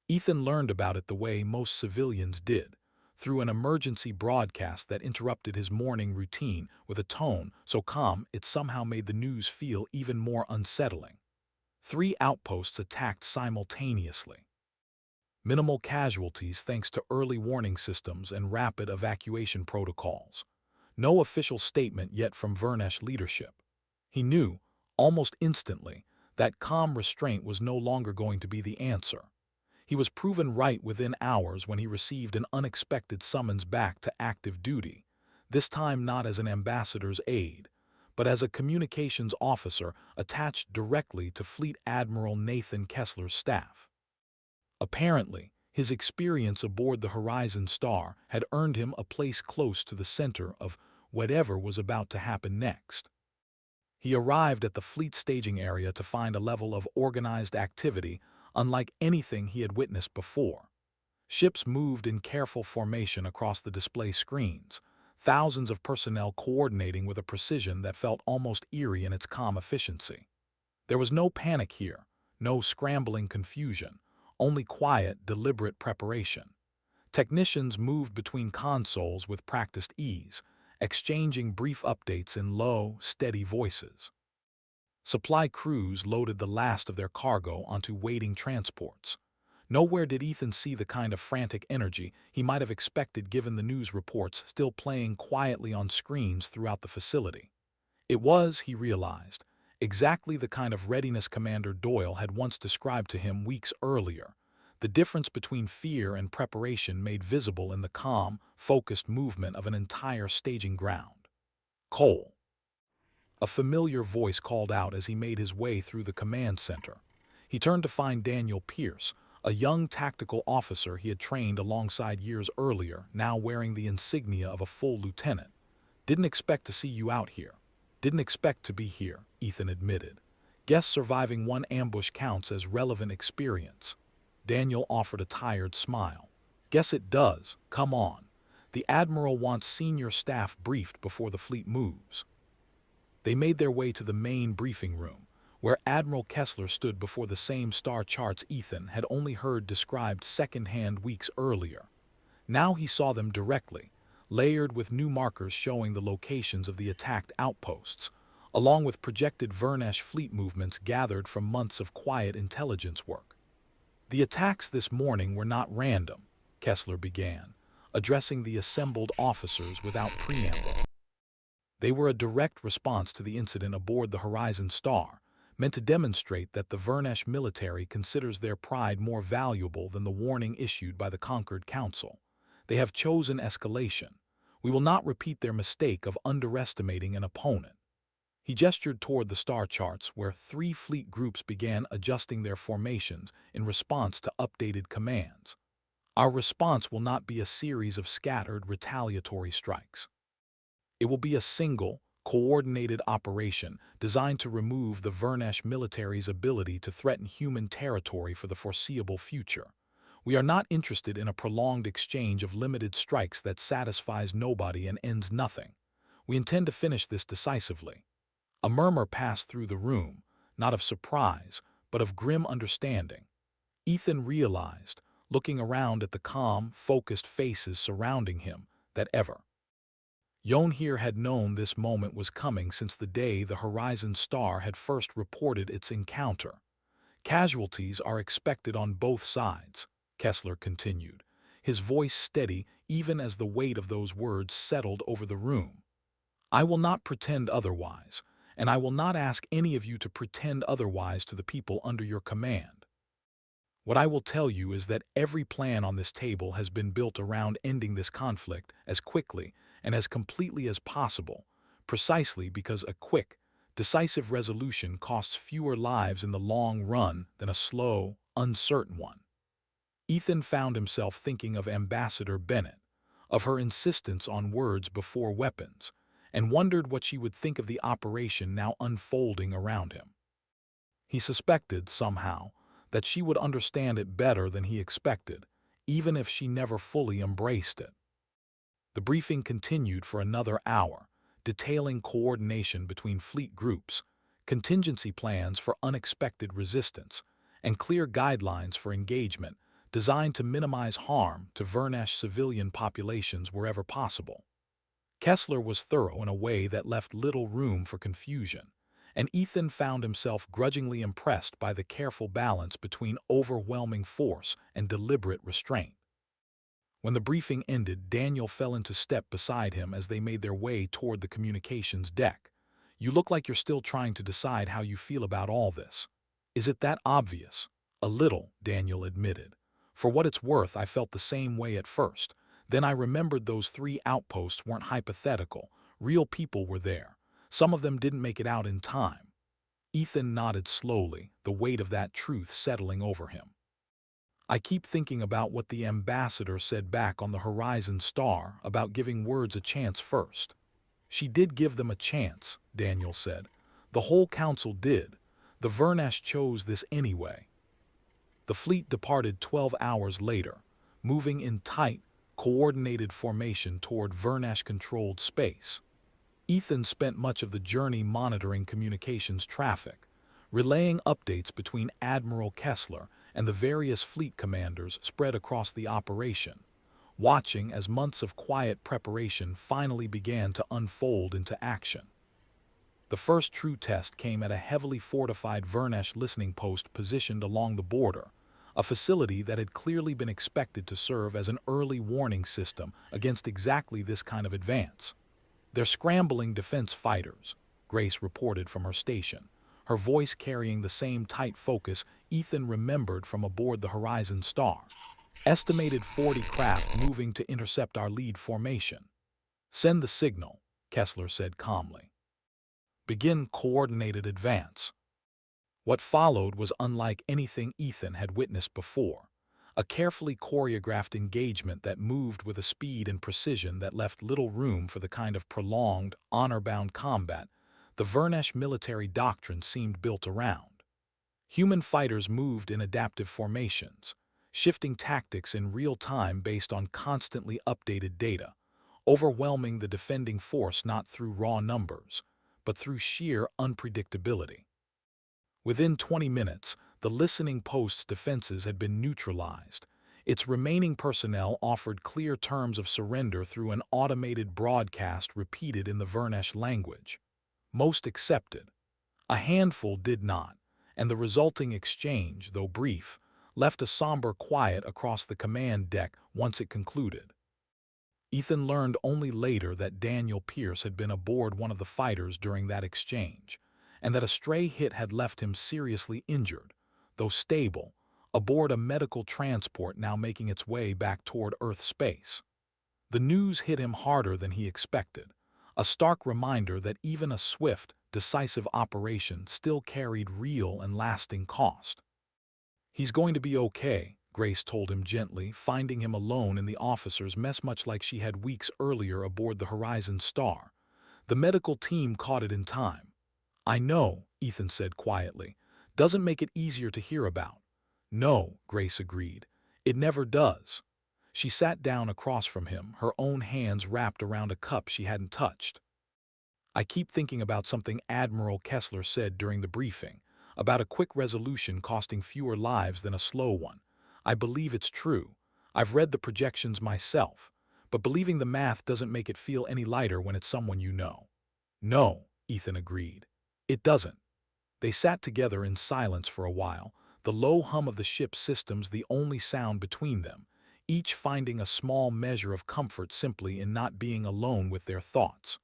Ethan learned about it the way most civilians did, through an emergency broadcast that interrupted his morning routine with a tone so calm it somehow made the news feel even more unsettling. 3 outposts attacked simultaneously. Minimal casualties thanks to early warning systems and rapid evacuation protocols. No official statement yet from Vernash leadership. He knew, almost instantly, that calm restraint was no longer going to be the answer. He was proven right within hours when he received an unexpected summons back to active duty, this time not as an ambassador's aide, but as a communications officer attached directly to Fleet Admiral Nathan Kessler's staff. Apparently, his experience aboard the Horizon Star had earned him a place close to the center of whatever was about to happen next. He arrived at the fleet staging area to find a level of organized activity unlike anything he had witnessed before. Ships moved in careful formation across the display screens, thousands of personnel coordinating with a precision that felt almost eerie in its calm efficiency. There was no panic here, no scrambling confusion, only quiet, deliberate preparation. Technicians moved between consoles with practiced ease, exchanging brief updates in low, steady voices. Supply crews loaded the last of their cargo onto waiting transports. Nowhere did Ethan see the kind of frantic energy he might have expected given the news reports still playing quietly on screens throughout the facility. It was, he realized, exactly the kind of readiness Commander Doyle had once described to him weeks earlier, the difference between fear and preparation made visible in the calm, focused movement of an entire staging ground. Cole. A familiar voice called out as he made his way through the command center. He turned to find Daniel Pierce, a young tactical officer he had trained alongside years earlier, now wearing the insignia of a full lieutenant. "Didn't expect to see you out here." "Didn't expect to be here," Ethan admitted. "Guess surviving one ambush counts as relevant experience." Daniel offered a tired smile. "Guess it does. Come on. The Admiral wants senior staff briefed before the fleet moves." They made their way to the main briefing room, where Admiral Kessler stood before the same star charts Ethan had only heard described secondhand weeks earlier. Now he saw them directly, layered with new markers showing the locations of the attacked outposts, along with projected Vernash fleet movements gathered from months of quiet intelligence work. "The attacks this morning were not random," Kessler began, addressing the assembled officers without preamble. "They were a direct response to the incident aboard the Horizon Star, meant to demonstrate that the Vernash military considers their pride more valuable than the warning issued by the Conquered Council. They have chosen escalation. We will not repeat their mistake of underestimating an opponent." He gestured toward the star charts where 3 fleet groups began adjusting their formations in response to updated commands. "Our response will not be a series of scattered retaliatory strikes. It will be a single, coordinated operation designed to remove the Vernash military's ability to threaten human territory for the foreseeable future. We are not interested in a prolonged exchange of limited strikes that satisfies nobody and ends nothing. We intend to finish this decisively." A murmur passed through the room, not of surprise, but of grim understanding. Ethan realized, looking around at the calm, focused faces surrounding him, that Yonhir had known this moment was coming since the day the Horizon Star had first reported its encounter. "Casualties are expected on both sides," Kessler continued, his voice steady even as the weight of those words settled over the room. "I will not pretend otherwise, and I will not ask any of you to pretend otherwise to the people under your command. What I will tell you is that every plan on this table has been built around ending this conflict as quickly and as completely as possible, precisely because a quick, decisive resolution costs fewer lives in the long run than a slow, uncertain one." Ethan found himself thinking of Ambassador Bennett, of her insistence on words before weapons, and wondered what she would think of the operation now unfolding around him. He suspected, somehow, that she would understand it better than he expected, even if she never fully embraced it. The briefing continued for another hour, detailing coordination between fleet groups, contingency plans for unexpected resistance, and clear guidelines for engagement designed to minimize harm to Vernash civilian populations wherever possible. Kessler was thorough in a way that left little room for confusion, and Ethan found himself grudgingly impressed by the careful balance between overwhelming force and deliberate restraint. When the briefing ended, Daniel fell into step beside him as they made their way toward the communications deck. "You look like you're still trying to decide how you feel about all this." "Is it that obvious?" "A little," Daniel admitted. "For what it's worth, I felt the same way at first. Then I remembered those 3 outposts weren't hypothetical. Real people were there. Some of them didn't make it out in time." Ethan nodded slowly, the weight of that truth settling over him. "I keep thinking about what the ambassador said back on the Horizon Star about giving words a chance first." "She did give them a chance," Daniel said. "The whole council did. The Vernash chose this anyway." The fleet departed 12 hours later, moving in tight, coordinated formation toward Vernash-controlled space. Ethan spent much of the journey monitoring communications traffic, relaying updates between Admiral Kessler and the various fleet commanders spread across the operation, watching as months of quiet preparation finally began to unfold into action. The first true test came at a heavily fortified Vernash listening post positioned along the border, a facility that had clearly been expected to serve as an early warning system against exactly this kind of advance. "They're scrambling defense fighters," Grace reported from her station, her voice carrying the same tight focus Ethan remembered from aboard the Horizon Star. "Estimated 40 craft moving to intercept our lead formation." "Send the signal," Kessler said calmly. "Begin coordinated advance." What followed was unlike anything Ethan had witnessed before, a carefully choreographed engagement that moved with a speed and precision that left little room for the kind of prolonged, honor-bound combat the Vernash military doctrine seemed built around. Human fighters moved in adaptive formations, shifting tactics in real time based on constantly updated data, overwhelming the defending force not through raw numbers, but through sheer unpredictability. Within 20 minutes, the listening post's defenses had been neutralized. Its remaining personnel offered clear terms of surrender through an automated broadcast repeated in the Vernash language. Most accepted. A handful did not, and the resulting exchange, though brief, left a somber quiet across the command deck once it concluded. Ethan learned only later that Daniel Pierce had been aboard one of the fighters during that exchange, and that a stray hit had left him seriously injured, though stable, aboard a medical transport now making its way back toward Earth space. The news hit him harder than he expected, a stark reminder that even a swift, decisive operation still carried real and lasting cost. "He's going to be okay," Grace told him gently, finding him alone in the officers' mess much like she had weeks earlier aboard the Horizon Star. "The medical team caught it in time." "I know," Ethan said quietly. "Doesn't make it easier to hear about." "No," Grace agreed. "It never does." She sat down across from him, her own hands wrapped around a cup she hadn't touched. "I keep thinking about something Admiral Kessler said during the briefing, about a quick resolution costing fewer lives than a slow one. I believe it's true. I've read the projections myself, but believing the math doesn't make it feel any lighter when it's someone you know." "No," Ethan agreed. "It doesn't." They sat together in silence for a while, the low hum of the ship's systems the only sound between them, each finding a small measure of comfort simply in not being alone with their thoughts.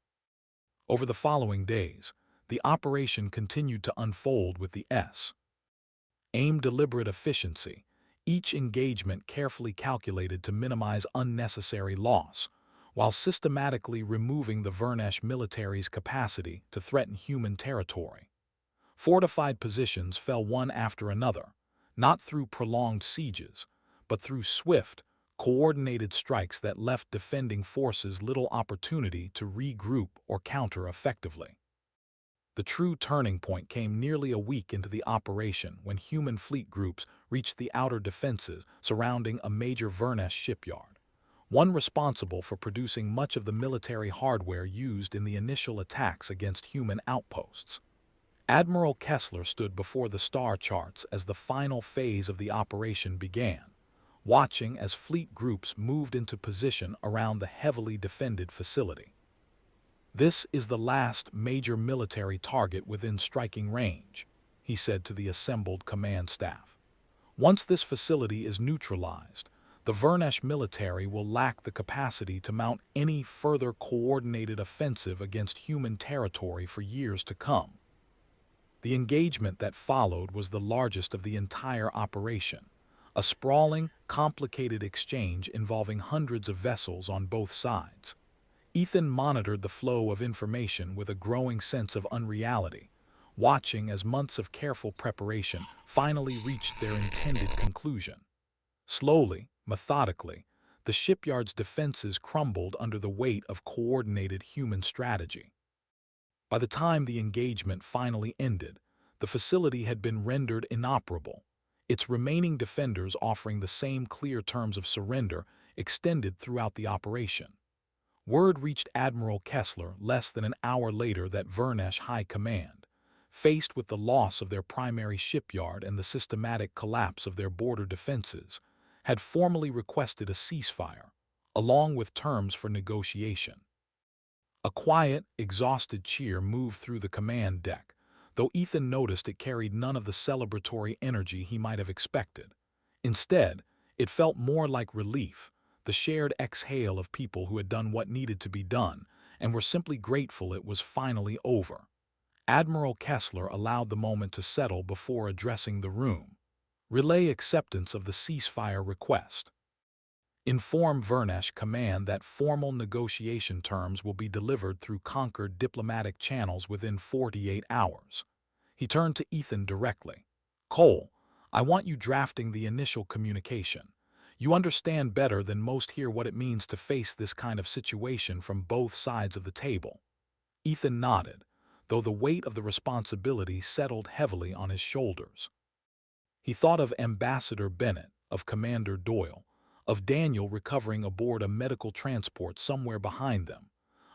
Over the following days, the operation continued to unfold with the aim deliberate efficiency, each engagement carefully calculated to minimize unnecessary loss, while systematically removing the Vernash military's capacity to threaten human territory. Fortified positions fell one after another, not through prolonged sieges, but through swift, coordinated strikes that left defending forces little opportunity to regroup or counter effectively. The true turning point came nearly a week into the operation when human fleet groups reached the outer defenses surrounding a major Vernash shipyard, one responsible for producing much of the military hardware used in the initial attacks against human outposts. Admiral Kessler stood before the star charts as the final phase of the operation began, watching as fleet groups moved into position around the heavily defended facility. "This is the last major military target within striking range," he said to the assembled command staff. "Once this facility is neutralized, the Vernash military will lack the capacity to mount any further coordinated offensive against human territory for years to come." The engagement that followed was the largest of the entire operation, a sprawling, complicated exchange involving hundreds of vessels on both sides. Ethan monitored the flow of information with a growing sense of unreality, watching as months of careful preparation finally reached their intended conclusion. Slowly, methodically, the shipyard's defenses crumbled under the weight of coordinated human strategy. By the time the engagement finally ended, the facility had been rendered inoperable, its remaining defenders offering the same clear terms of surrender extended throughout the operation. Word reached Admiral Kessler less than an hour later that Vernash High Command, faced with the loss of their primary shipyard and the systematic collapse of their border defenses, had formally requested a ceasefire, along with terms for negotiation. A quiet, exhausted cheer moved through the command deck, though Ethan noticed it carried none of the celebratory energy he might have expected. Instead, it felt more like relief, the shared exhale of people who had done what needed to be done and were simply grateful it was finally over. Admiral Kessler allowed the moment to settle before addressing the room. Relay acceptance of the ceasefire request. Inform Vernash command that formal negotiation terms will be delivered through conquered diplomatic channels within 48 hours. He turned to Ethan directly. Cole, I want you drafting the initial communication. You understand better than most here what it means to face this kind of situation from both sides of the table. Ethan nodded, though the weight of the responsibility settled heavily on his shoulders. He thought of Ambassador Bennett, of Commander Doyle, of Daniel recovering aboard a medical transport somewhere behind them,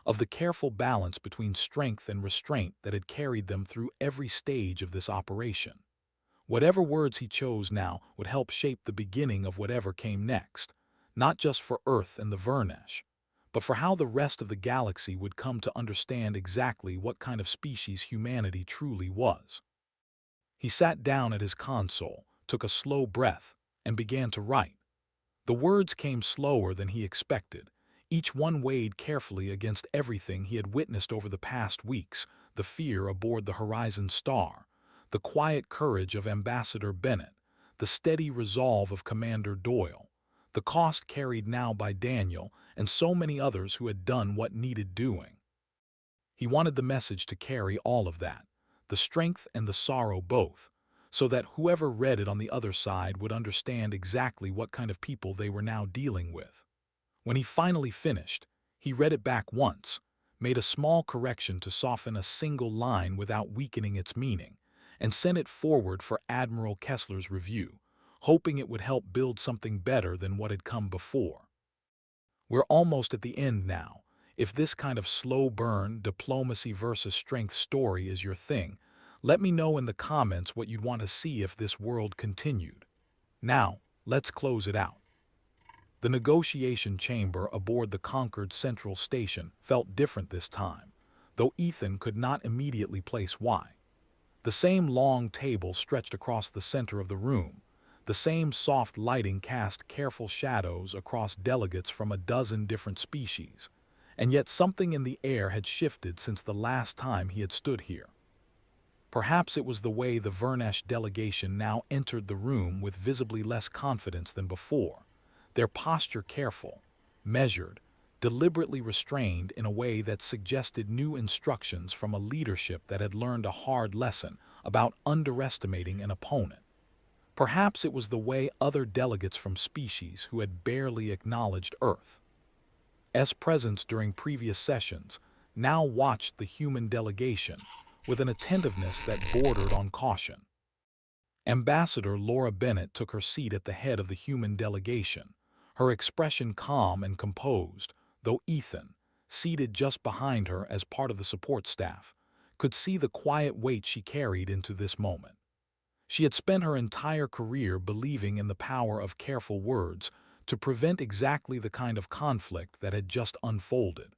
of the careful balance between strength and restraint that had carried them through every stage of this operation. Whatever words he chose now would help shape the beginning of whatever came next, not just for Earth and the Vernash, but for how the rest of the galaxy would come to understand exactly what kind of species humanity truly was. He sat down at his console, took a slow breath, and began to write. The words came slower than he expected, each one weighed carefully against everything he had witnessed over the past weeks: the fear aboard the Horizon Star, the quiet courage of Ambassador Bennett, the steady resolve of Commander Doyle, the cost carried now by Daniel and so many others who had done what needed doing. He wanted the message to carry all of that, the strength and the sorrow both, so that whoever read it on the other side would understand exactly what kind of people they were now dealing with. When he finally finished, he read it back once, made a small correction to soften a single line without weakening its meaning, and sent it forward for Admiral Kessler's review, hoping it would help build something better than what had come before. We're almost at the end now. If this kind of slow burn, diplomacy versus strength story is your thing, let me know in the comments what you'd want to see if this world continued. Now, let's close it out. The negotiation chamber aboard the conquered Central Station felt different this time, though Ethan could not immediately place why. The same long table stretched across the center of the room, the same soft lighting cast careful shadows across delegates from a dozen different species, and yet something in the air had shifted since the last time he had stood here. Perhaps it was the way the Vernash delegation now entered the room with visibly less confidence than before, their posture careful, measured, deliberately restrained in a way that suggested new instructions from a leadership that had learned a hard lesson about underestimating an opponent. Perhaps it was the way other delegates from species who had barely acknowledged Earth's presence during previous sessions now watched the human delegation with an attentiveness that bordered on caution. Ambassador Laura Bennett took her seat at the head of the human delegation, her expression calm and composed, though Ethan, seated just behind her as part of the support staff, could see the quiet weight she carried into this moment. She had spent her entire career believing in the power of careful words to prevent exactly the kind of conflict that had just unfolded.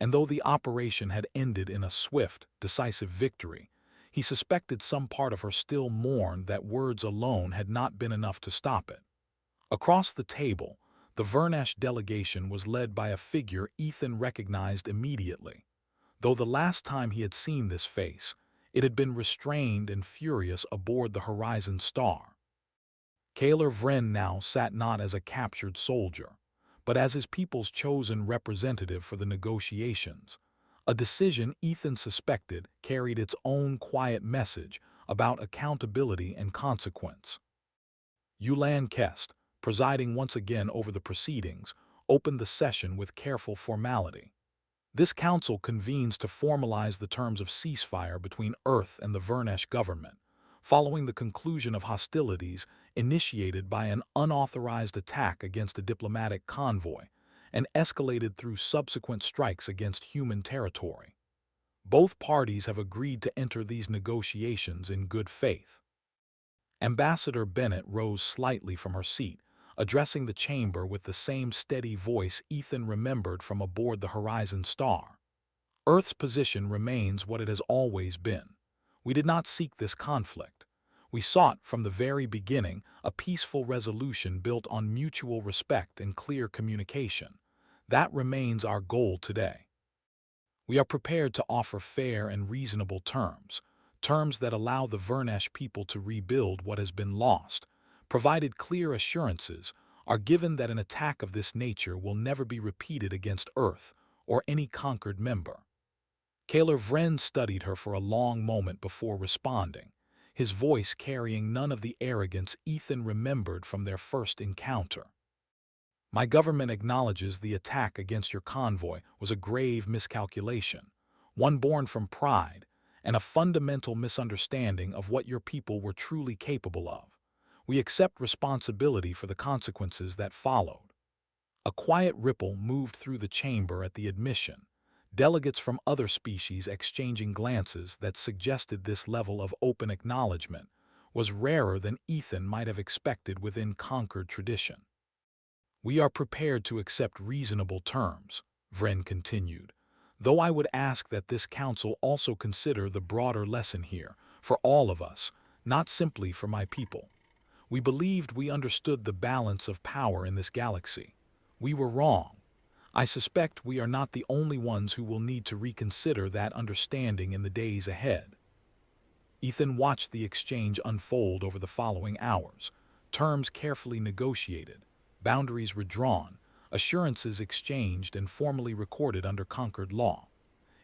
And though the operation had ended in a swift, decisive victory, he suspected some part of her still mourned that words alone had not been enough to stop it. Across the table, the Vernash delegation was led by a figure Ethan recognized immediately. Though the last time he had seen this face, it had been restrained and furious aboard the Horizon Star. Kaler Vren now sat not as a captured soldier, but as his people's chosen representative for the negotiations, a decision Ethan suspected carried its own quiet message about accountability and consequence. Yulan Kest, presiding once again over the proceedings, opened the session with careful formality. This council convenes to formalize the terms of ceasefire between Earth and the Vernash government, following the conclusion of hostilities initiated by an unauthorized attack against a diplomatic convoy and escalated through subsequent strikes against human territory. Both parties have agreed to enter these negotiations in good faith. Ambassador Bennett rose slightly from her seat, addressing the chamber with the same steady voice Ethan remembered from aboard the Horizon Star. Earth's position remains what it has always been. We did not seek this conflict. We sought, from the very beginning, a peaceful resolution built on mutual respect and clear communication. That remains our goal today. We are prepared to offer fair and reasonable terms, terms that allow the Vernash people to rebuild what has been lost, provided clear assurances are given that an attack of this nature will never be repeated against Earth or any conquered member. Kaler Vren studied her for a long moment before responding, his voice carrying none of the arrogance Ethan remembered from their first encounter. My government acknowledges the attack against your convoy was a grave miscalculation, one born from pride and a fundamental misunderstanding of what your people were truly capable of. We accept responsibility for the consequences that followed. A quiet ripple moved through the chamber at the admission, delegates from other species exchanging glances that suggested this level of open acknowledgement was rarer than Ethan might have expected within conquered tradition. We are prepared to accept reasonable terms, Vren continued, though I would ask that this council also consider the broader lesson here, for all of us, not simply for my people. We believed we understood the balance of power in this galaxy. We were wrong. I suspect we are not the only ones who will need to reconsider that understanding in the days ahead. Ethan watched the exchange unfold over the following hours, terms carefully negotiated, boundaries redrawn, assurances exchanged and formally recorded under conquered law.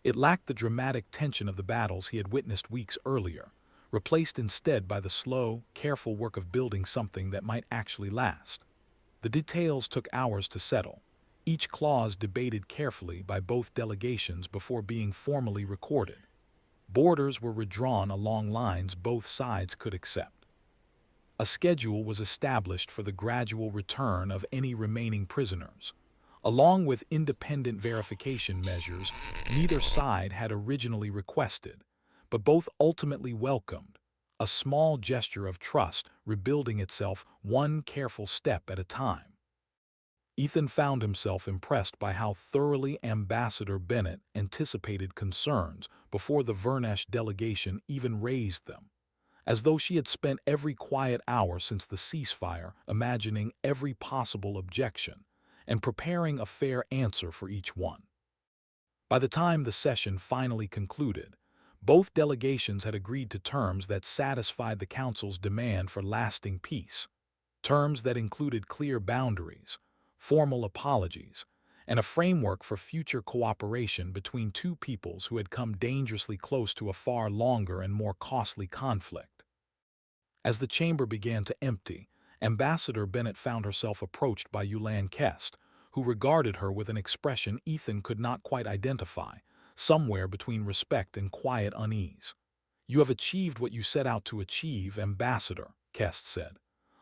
It lacked the dramatic tension of the battles he had witnessed weeks earlier, replaced instead by the slow, careful work of building something that might actually last. The details took hours to settle, each clause debated carefully by both delegations before being formally recorded. Borders were redrawn along lines both sides could accept. A schedule was established for the gradual return of any remaining prisoners, along with independent verification measures neither side had originally requested, but both ultimately welcomed, a small gesture of trust rebuilding itself one careful step at a time. Ethan found himself impressed by how thoroughly Ambassador Bennett anticipated concerns before the Vernash delegation even raised them, as though she had spent every quiet hour since the ceasefire imagining every possible objection and preparing a fair answer for each one. By the time the session finally concluded, both delegations had agreed to terms that satisfied the Council's demand for lasting peace, terms that included clear boundaries, formal apologies, and a framework for future cooperation between two peoples who had come dangerously close to a far longer and more costly conflict. As the chamber began to empty, Ambassador Bennett found herself approached by Yulan Kest, who regarded her with an expression Ethan could not quite identify, somewhere between respect and quiet unease. "You have achieved what you set out to achieve, Ambassador," Kest said.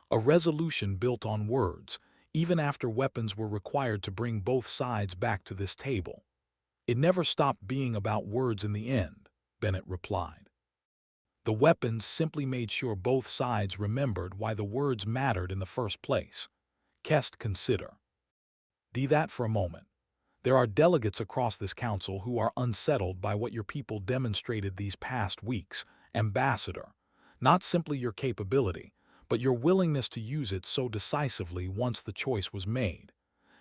"A resolution built on words, even after weapons were required to bring both sides back to this table." "It never stopped being about words in the end," Bennett replied. "The weapons simply made sure both sides remembered why the words mattered in the first place." Kest consider. "D that for a moment. There are delegates across this council who are unsettled by what your people demonstrated these past weeks, Ambassador. Not simply your capability, but your willingness to use it so decisively once the choice was made.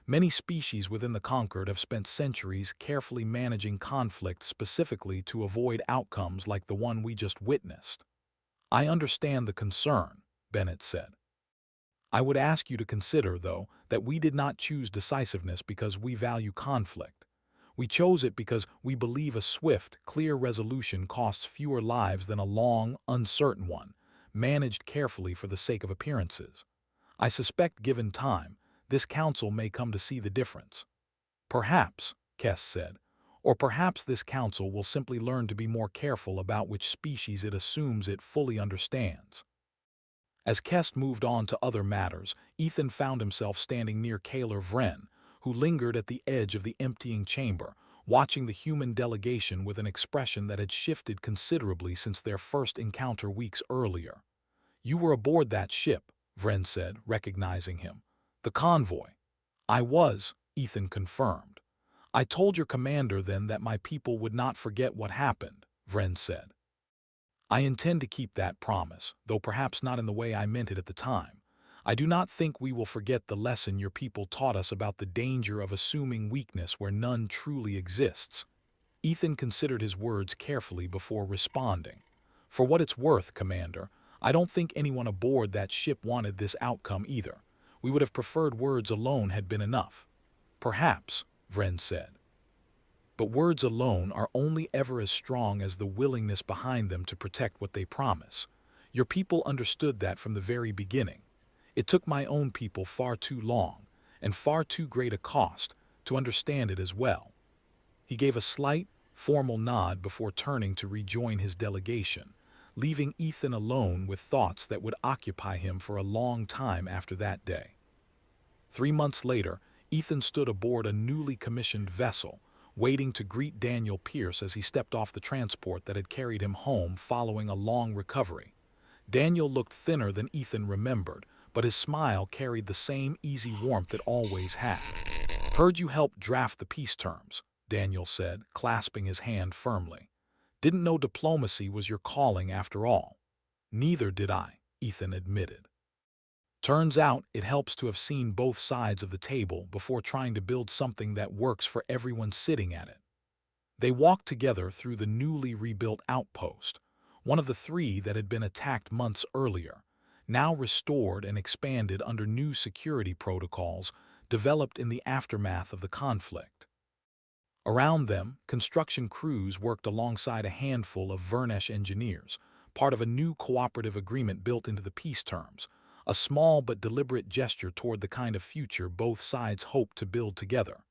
Many species within the conquered have spent centuries carefully managing conflict specifically to avoid outcomes like the one we just witnessed." "I understand the concern," Bennett said. "I would ask you to consider, though, that we did not choose decisiveness because we value conflict. We chose it because we believe a swift, clear resolution costs fewer lives than a long, uncertain one, managed carefully for the sake of appearances. I suspect, given time, this council may come to see the difference." "Perhaps," Kest said, "or perhaps this council will simply learn to be more careful about which species it assumes it fully understands." As Kest moved on to other matters, Ethan found himself standing near Kaler Vren, who lingered at the edge of the emptying chamber, watching the human delegation with an expression that had shifted considerably since their first encounter weeks earlier. "You were aboard that ship," Vren said, recognizing him. "The Convoy." "I was," Ethan confirmed. I told your commander then that my people would not forget what happened, Vren said. I intend to keep that promise, though perhaps not in the way I meant it at the time. I do not think we will forget the lesson your people taught us about the danger of assuming weakness where none truly exists. Ethan considered his words carefully before responding. For what it's worth, Commander, I don't think anyone aboard that ship wanted this outcome either. We would have preferred words alone had been enough. Perhaps, Vren said. But words alone are only ever as strong as the willingness behind them to protect what they promise. Your people understood that from the very beginning. It took my own people far too long, and far too great a cost, to understand it as well. He gave a slight, formal nod before turning to rejoin his delegation, leaving Ethan alone with thoughts that would occupy him for a long time after that day. 3 months later, Ethan stood aboard a newly commissioned vessel, waiting to greet Daniel Pierce as he stepped off the transport that had carried him home following a long recovery. Daniel looked thinner than Ethan remembered, but his smile carried the same easy warmth it always had. "Heard you helped draft the peace terms," Daniel said, clasping his hand firmly. "Didn't know diplomacy was your calling after all." "Neither did I," Ethan admitted. "Turns out it helps to have seen both sides of the table before trying to build something that works for everyone sitting at it." They walked together through the newly rebuilt outpost, one of the 3 that had been attacked months earlier, now restored and expanded under new security protocols developed in the aftermath of the conflict. Around them, construction crews worked alongside a handful of Vernash engineers, part of a new cooperative agreement built into the peace terms, a small but deliberate gesture toward the kind of future both sides hoped to build together.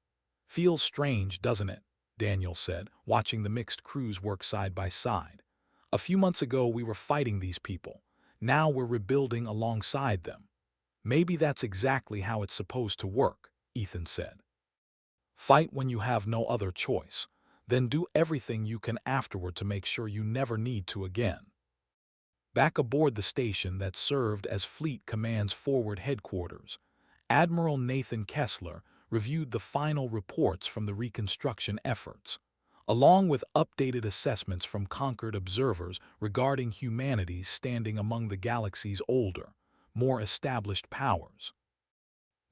"Feels strange, doesn't it?" Daniel said, watching the mixed crews work side by side. "A few months ago we were fighting these people. Now we're rebuilding alongside them." "Maybe that's exactly how it's supposed to work," Ethan said. "Fight when you have no other choice, then do everything you can afterward to make sure you never need to again." Back aboard the station that served as Fleet Command's forward headquarters, Admiral Nathan Kessler reviewed the final reports from the reconstruction efforts, along with updated assessments from conquered observers regarding humanity's standing among the galaxy's older, more established powers.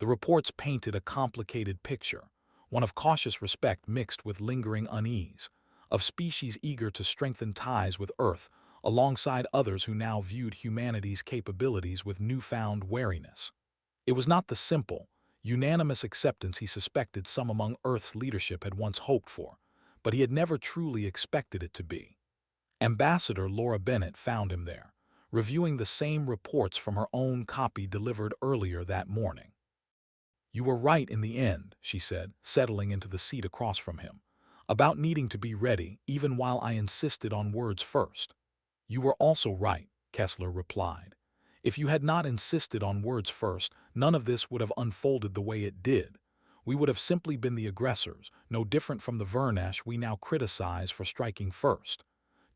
The reports painted a complicated picture, one of cautious respect mixed with lingering unease, of species eager to strengthen ties with Earth alongside others who now viewed humanity's capabilities with newfound wariness. It was not the simple, unanimous acceptance he suspected some among Earth's leadership had once hoped for, but he had never truly expected it to be. Ambassador Laura Bennett found him there, reviewing the same reports from her own copy delivered earlier that morning. "You were right in the end," she said, settling into the seat across from him, "about needing to be ready, even while I insisted on words first." "You were also right," Kessler replied. "If you had not insisted on words first, none of this would have unfolded the way it did. We would have simply been the aggressors, no different from the Vernash we now criticize for striking first.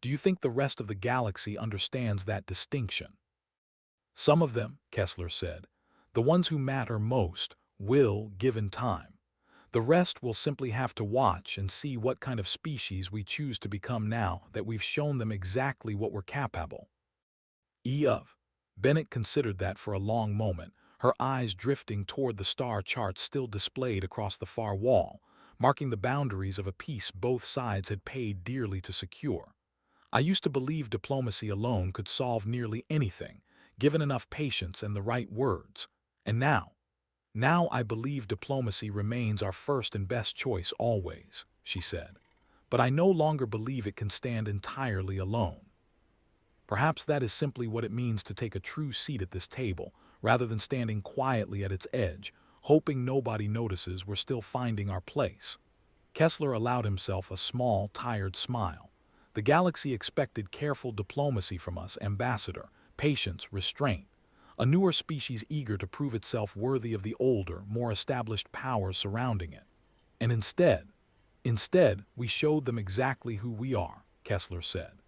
Do you think the rest of the galaxy understands that distinction?" "Some of them," Kessler said. "The ones who matter most will, given time. The rest will simply have to watch and see what kind of species we choose to become now that we've shown them exactly what we're capable of." Bennett considered that for a long moment, her eyes drifting toward the star chart still displayed across the far wall, marking the boundaries of a peace both sides had paid dearly to secure. "I used to believe diplomacy alone could solve nearly anything, given enough patience and the right words. And now I believe diplomacy remains our first and best choice always," she said. "But I no longer believe it can stand entirely alone." Perhaps that is simply what it means to take a true seat at this table, rather than standing quietly at its edge, hoping nobody notices we're still finding our place. Kessler allowed himself a small, tired smile. "The galaxy expected careful diplomacy from us, Ambassador, patience, restraint. A newer species eager to prove itself worthy of the older, more established powers surrounding it. And instead, we showed them exactly who we are," Kessler said.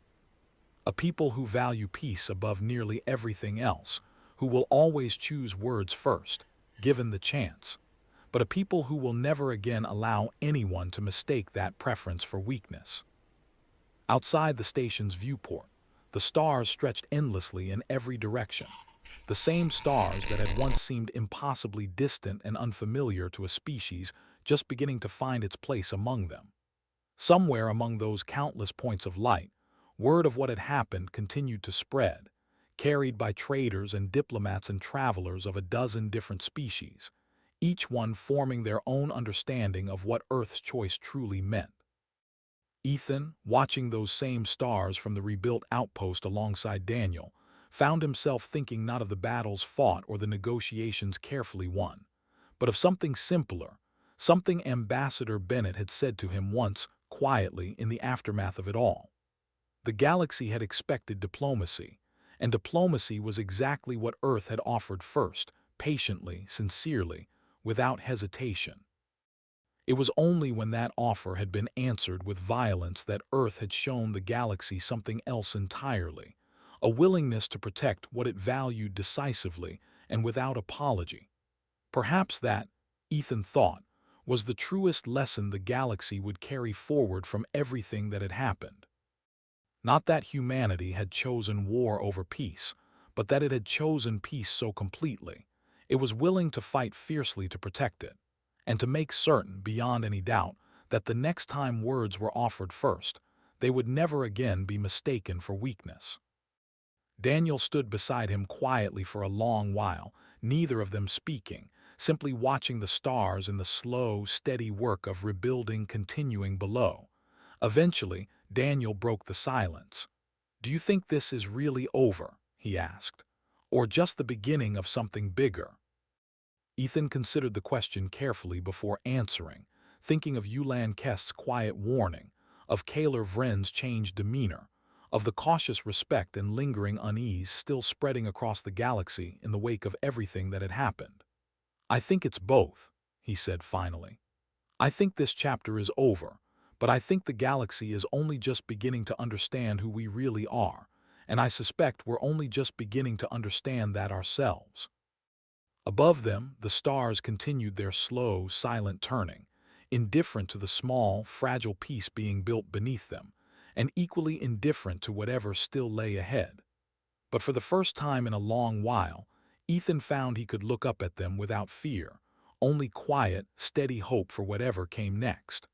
"A people who value peace above nearly everything else, who will always choose words first, given the chance. but a people who will never again allow anyone to mistake that preference for weakness. Outside the station's viewport, the stars stretched endlessly in every direction. The same stars that had once seemed impossibly distant and unfamiliar to a species just beginning to find its place among them. Somewhere among those countless points of light, word of what had happened continued to spread, carried by traders and diplomats and travelers of a dozen different species, each one forming their own understanding of what Earth's choice truly meant. Ethan, watching those same stars from the rebuilt outpost alongside Daniel, found himself thinking not of the battles fought or the negotiations carefully won, but of something simpler, something Ambassador Bennett had said to him once, quietly, in the aftermath of it all. The galaxy had expected diplomacy, and diplomacy was exactly what Earth had offered first, patiently, sincerely, without hesitation. It was only when that offer had been answered with violence that Earth had shown the galaxy something else entirely, a willingness to protect what it valued decisively and without apology. Perhaps that, Ethan thought, was the truest lesson the galaxy would carry forward from everything that had happened. Not that humanity had chosen war over peace, but that it had chosen peace so completely, it was willing to fight fiercely to protect it, and to make certain, beyond any doubt, that the next time words were offered first, they would never again be mistaken for weakness. Daniel stood beside him quietly for a long while, neither of them speaking, simply watching the stars and the slow, steady work of rebuilding continuing below. Eventually, Daniel broke the silence. "Do you think this is really over?" he asked. "Or just the beginning of something bigger?" Ethan considered the question carefully before answering, thinking of Yulan Kest's quiet warning, of Kaler Vren's changed demeanor, of the cautious respect and lingering unease still spreading across the galaxy in the wake of everything that had happened. "I think it's both," he said finally. "I think this chapter is over, but I think the galaxy is only just beginning to understand who we really are, and I suspect we're only just beginning to understand that ourselves." Above them, the stars continued their slow, silent turning, indifferent to the small, fragile piece being built beneath them, and equally indifferent to whatever still lay ahead. But for the first time in a long while, Ethan found he could look up at them without fear, only quiet, steady hope for whatever came next.